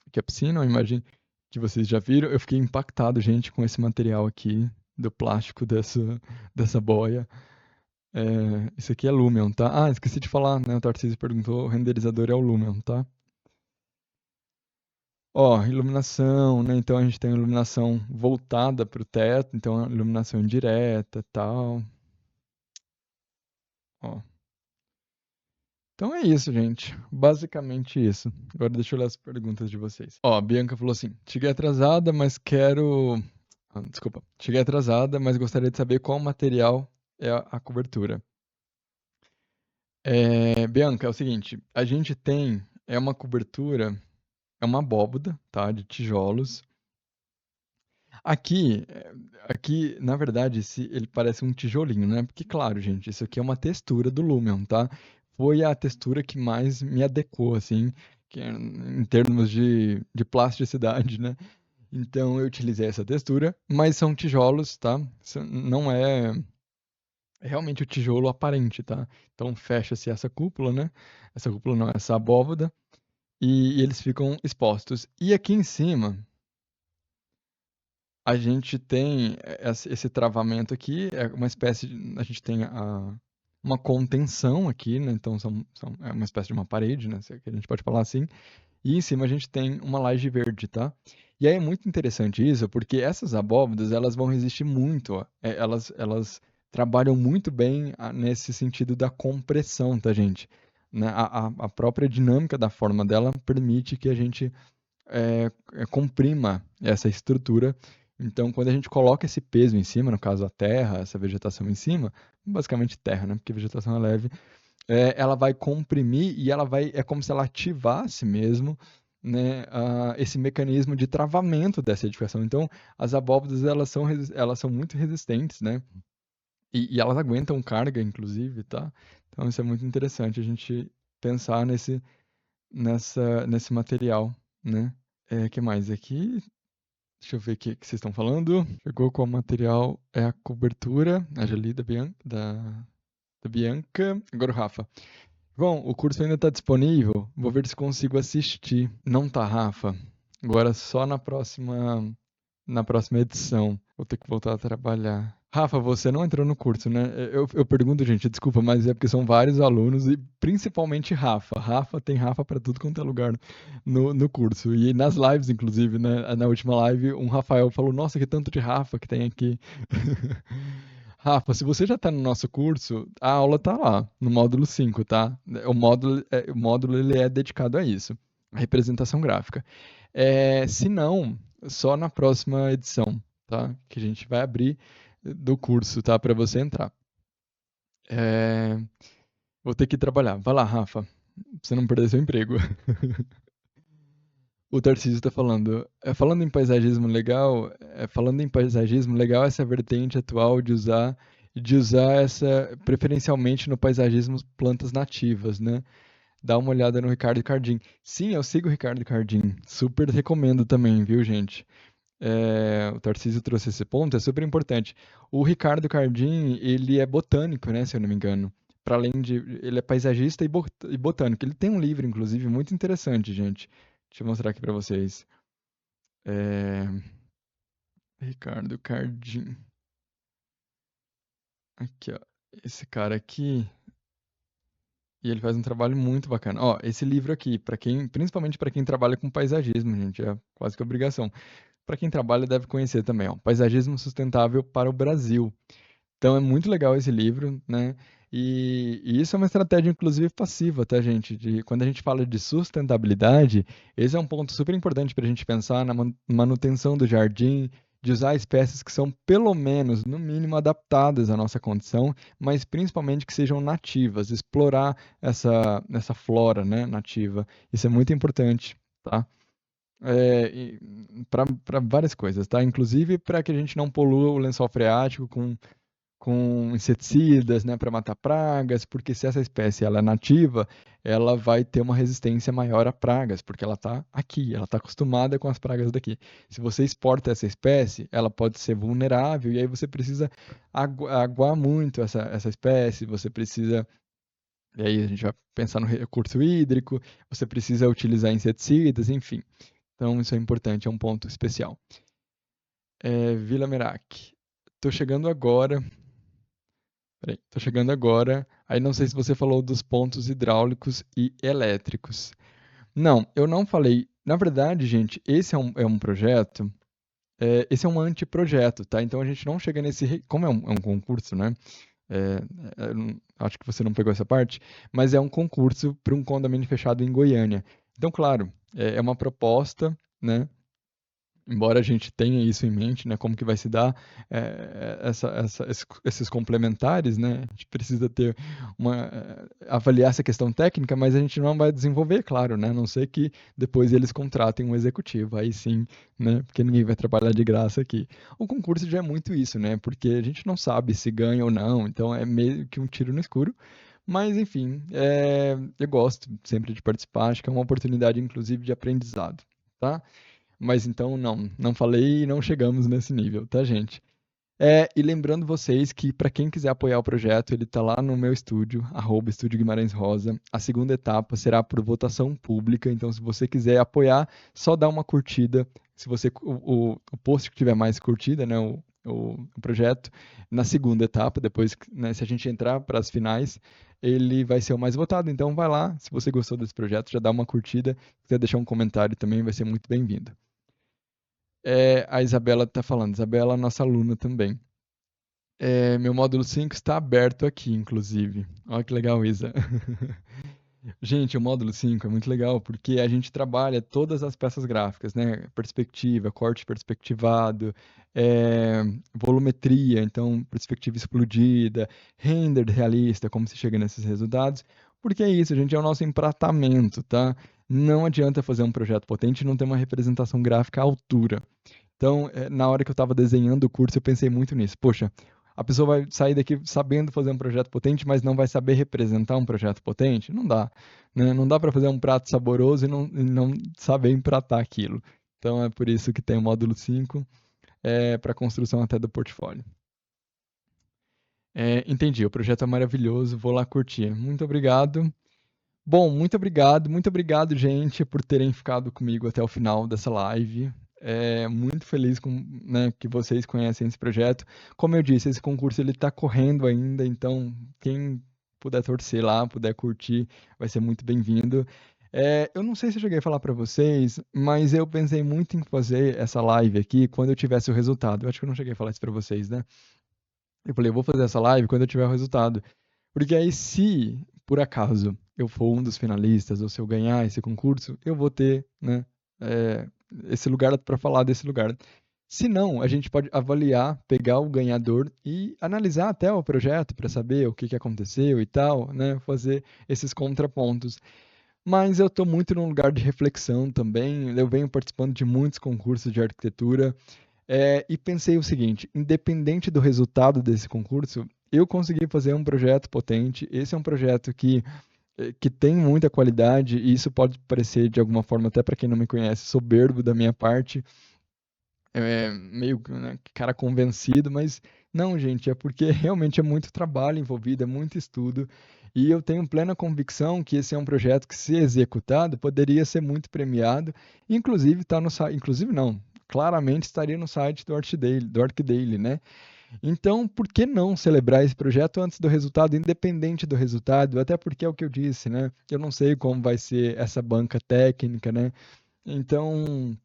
Aqui é a piscina, eu imagino que vocês já viram. Eu fiquei impactado, gente, com esse material aqui do plástico dessa boia. Isso aqui é Lumion, tá? Esqueci de falar, né? O Tarcísio perguntou, o renderizador é o Lumion, tá? Ó, iluminação, né? Então a gente tem iluminação voltada para o teto, então iluminação indireta e tal. Ó. Então é isso, gente. Basicamente isso. Agora deixa eu ler as perguntas de vocês. Ó, a Bianca falou assim: cheguei atrasada, mas quero. Desculpa. Cheguei atrasada, mas gostaria de saber qual material é a cobertura. Bianca, é o seguinte: a gente tem. É uma cobertura. É uma abóboda, tá? De tijolos. Aqui, na verdade, ele parece um tijolinho, né? Porque, claro, gente, isso aqui é uma textura do Lumion, tá? Foi a textura que mais me adequou, assim, em termos de plasticidade, né? Então, eu utilizei essa textura, mas são tijolos, tá? Não é realmente o tijolo aparente, tá? Então, fecha-se essa cúpula, né? Essa cúpula não, essa abóboda, e eles ficam expostos. E aqui em cima a gente tem esse travamento aqui, é uma espécie a gente tem uma contenção aqui, né? Então é uma espécie de uma parede, né? Se é que a gente pode falar assim. E em cima a gente tem uma laje verde, tá? E aí é muito interessante isso, porque essas abóbodas, elas vão resistir muito, ó. Elas trabalham muito bem nesse sentido da compressão, tá, gente? Né? A própria dinâmica da forma dela permite que a gente comprima essa estrutura. Então, quando a gente coloca esse peso em cima, no caso a terra, essa vegetação em cima, basicamente terra, né? Porque vegetação é leve, ela vai comprimir e ela vai, é como se ela ativasse mesmo, né, esse mecanismo de travamento dessa edificação. Então, as abóbodas elas são muito resistentes, né? E elas aguentam carga, inclusive, tá? Então, isso é muito interessante a gente pensar nesse material, né? Que mais aqui? Deixa eu ver o que vocês estão falando. Chegou com o material, é a cobertura, a Jolie da Bianca, Da Bianca. Agora o Rafa. Bom, o curso ainda está disponível. Vou ver se consigo assistir. Não tá, Rafa. Agora só na próxima edição. Vou ter que voltar a trabalhar. Rafa, você não entrou no curso, né? Eu pergunto, gente, desculpa, mas é porque são vários alunos e principalmente Rafa. Tem Rafa para tudo quanto é lugar no curso. E nas lives, inclusive, né? Na última live, um Rafael falou: Nossa, que tanto de Rafa que tem aqui. Rafa, se você já está no nosso curso, a aula está lá, no módulo 5, tá? O módulo ele é dedicado a isso, a representação gráfica. Se não, só na próxima edição, tá? Que a gente vai abrir do curso, tá? Para você entrar. É, vou ter que trabalhar. Vai lá, Rafa, pra você não perder seu emprego. O Tarcísio está falando. Falando em paisagismo legal essa vertente atual de usar essa preferencialmente no paisagismo plantas nativas, né? Dá uma olhada no Ricardo Cardim. Sim, eu sigo o Ricardo Cardim. Super recomendo também, viu, gente? O Tarcísio trouxe esse ponto, é super importante. O Ricardo Cardim, ele é botânico, né, se eu não me engano. Para além de, ele é paisagista e botânico. Ele tem um livro, inclusive, muito interessante, gente. Deixa eu mostrar aqui para vocês. É, Ricardo Cardim. Aqui, ó. Esse cara aqui, e ele faz um trabalho muito bacana. Ó, esse livro aqui, para quem, principalmente para quem trabalha com paisagismo, gente, é quase que obrigação. Para quem trabalha deve conhecer também, ó. Paisagismo Sustentável para o Brasil. Então é muito legal esse livro, né? E isso é uma estratégia, inclusive, passiva, tá, gente? Quando a gente fala de sustentabilidade, esse é um ponto super importante para a gente pensar na manutenção do jardim, de usar espécies que são, pelo menos, no mínimo, adaptadas à nossa condição, mas principalmente que sejam nativas, explorar essa flora, né, nativa. Isso é muito importante, tá? Para várias coisas, tá? Inclusive para que a gente não polua o lençol freático com inseticidas, né, para matar pragas, porque se essa espécie ela é nativa, ela vai ter uma resistência maior a pragas, porque ela está aqui, ela está acostumada com as pragas daqui. Se você exporta essa espécie, ela pode ser vulnerável e aí você precisa aguar muito essa espécie, você precisa. E aí a gente vai pensar no recurso hídrico, você precisa utilizar inseticidas, enfim. Então isso é importante, é um ponto especial. Vila Merak. Tô chegando agora. Peraí, tô chegando agora. Aí não sei se você falou dos pontos hidráulicos e elétricos. Não, eu não falei. Na verdade, gente, esse é um projeto. Esse é um anteprojeto, tá? Então a gente não chega nesse. Como é um concurso, né? É, acho que você não pegou essa parte, mas é um concurso para um condomínio fechado em Goiânia. Então, claro, é uma proposta, né? Embora a gente tenha isso em mente, né, como que vai se dar esses complementares, né, a gente precisa ter avaliar essa questão técnica, mas a gente não vai desenvolver, claro, né, a não ser que depois eles contratem um executivo, aí sim, né, porque ninguém vai trabalhar de graça aqui. O concurso já é muito isso, né, porque a gente não sabe se ganha ou não, então é meio que um tiro no escuro, mas enfim, eu gosto sempre de participar, acho que é uma oportunidade, inclusive, de aprendizado, tá? Mas então não falei e não chegamos nesse nível, tá, gente? E lembrando vocês que para quem quiser apoiar o projeto, ele está lá no meu estúdio, @Estúdio Guimarães Rosa. A segunda etapa será por votação pública, então se você quiser apoiar, só dá uma curtida. Se você o post que tiver mais curtida, né, o projeto, na segunda etapa, depois, né, se a gente entrar para as finais, ele vai ser o mais votado. Então vai lá, se você gostou desse projeto, já dá uma curtida. Se quiser deixar um comentário também, vai ser muito bem-vindo. A Isabela está falando. Isabela, nossa aluna também. Meu módulo 5 está aberto aqui, inclusive. Olha que legal, Isa. Gente, o módulo 5 é muito legal porque a gente trabalha todas as peças gráficas, né? Perspectiva, corte perspectivado, volumetria, então perspectiva explodida, render realista, como se chega nesses resultados. Porque é isso, gente, é o nosso empratamento, tá? Não adianta fazer um projeto potente e não ter uma representação gráfica à altura. Então, na hora que eu estava desenhando o curso, eu pensei muito nisso. Poxa, a pessoa vai sair daqui sabendo fazer um projeto potente, mas não vai saber representar um projeto potente? Não dá, né? Não dá para fazer um prato saboroso e não saber empratar aquilo. Então, é por isso que tem o módulo 5 para construção até do portfólio. Entendi, o projeto é maravilhoso, vou lá curtir. Muito obrigado. Bom, muito obrigado, gente, por terem ficado comigo até o final dessa live. Muito feliz com, né, que vocês conhecem esse projeto. Como eu disse, esse concurso ele está correndo ainda, então quem puder torcer lá, puder curtir, vai ser muito bem-vindo. Eu não sei se eu cheguei a falar para vocês, mas eu pensei muito em fazer essa live aqui quando eu tivesse o resultado. Eu acho que eu não cheguei a falar isso para vocês, né? Eu falei, eu vou fazer essa live quando eu tiver o resultado. Porque aí, se por acaso eu for um dos finalistas, ou se eu ganhar esse concurso, eu vou ter, né, é, esse lugar para falar desse lugar. Se não, a gente pode avaliar, pegar o ganhador e analisar até o projeto para saber o que que aconteceu e tal, né, fazer esses contrapontos. Mas eu estou muito num lugar de reflexão também. Eu venho participando de muitos concursos de arquitetura. E pensei o seguinte: independente do resultado desse concurso, eu consegui fazer um projeto potente. Esse é um projeto que tem muita qualidade, e isso pode parecer, de alguma forma, até para quem não me conhece, soberbo da minha parte, meio né, cara convencido, mas não, gente, é porque realmente é muito trabalho envolvido, é muito estudo. E eu tenho plena convicção que esse é um projeto que, se executado, poderia ser muito premiado. Inclusive, tá no site. Inclusive, não. Claramente estaria no site do ArcDaily, né? Então, por que não celebrar esse projeto antes do resultado, independente do resultado? Até porque é o que eu disse, né? Eu não sei como vai ser essa banca técnica, né? Então,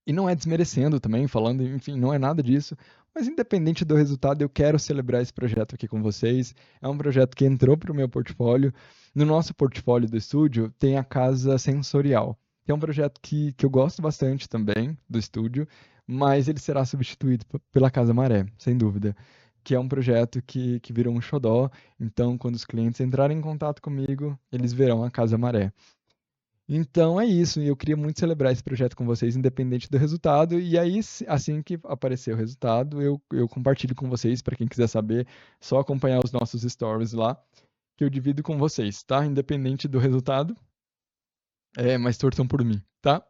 e não é desmerecendo também, falando, enfim, não é nada disso. Mas independente do resultado, eu quero celebrar esse projeto aqui com vocês. É um projeto que entrou para o meu portfólio. No nosso portfólio do estúdio tem a Casa Sensorial, que é um projeto que eu gosto bastante também do estúdio, mas ele será substituído pela Casa Maré, sem dúvida. Que é um projeto que virou um xodó. Então, quando os clientes entrarem em contato comigo, eles verão a Casa Maré. Então é isso, e eu queria muito celebrar esse projeto com vocês, independente do resultado. E aí, assim que aparecer o resultado, eu compartilho com vocês, para quem quiser saber, só acompanhar os nossos stories lá, que eu divido com vocês, tá? Independente do resultado, mas torçam por mim, tá?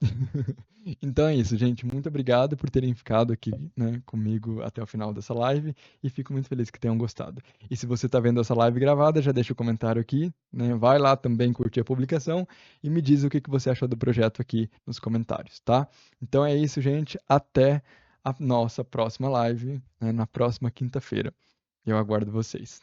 Então é isso, gente. Muito obrigado por terem ficado aqui, né, comigo até o final dessa live, e fico muito feliz que tenham gostado. E se você está vendo essa live gravada, já deixa o comentário aqui, né? Vai lá também curtir a publicação e me diz o que que você achou do projeto aqui nos comentários, tá? Então é isso, gente. Até a nossa próxima live, né, na próxima quinta-feira. Eu aguardo vocês.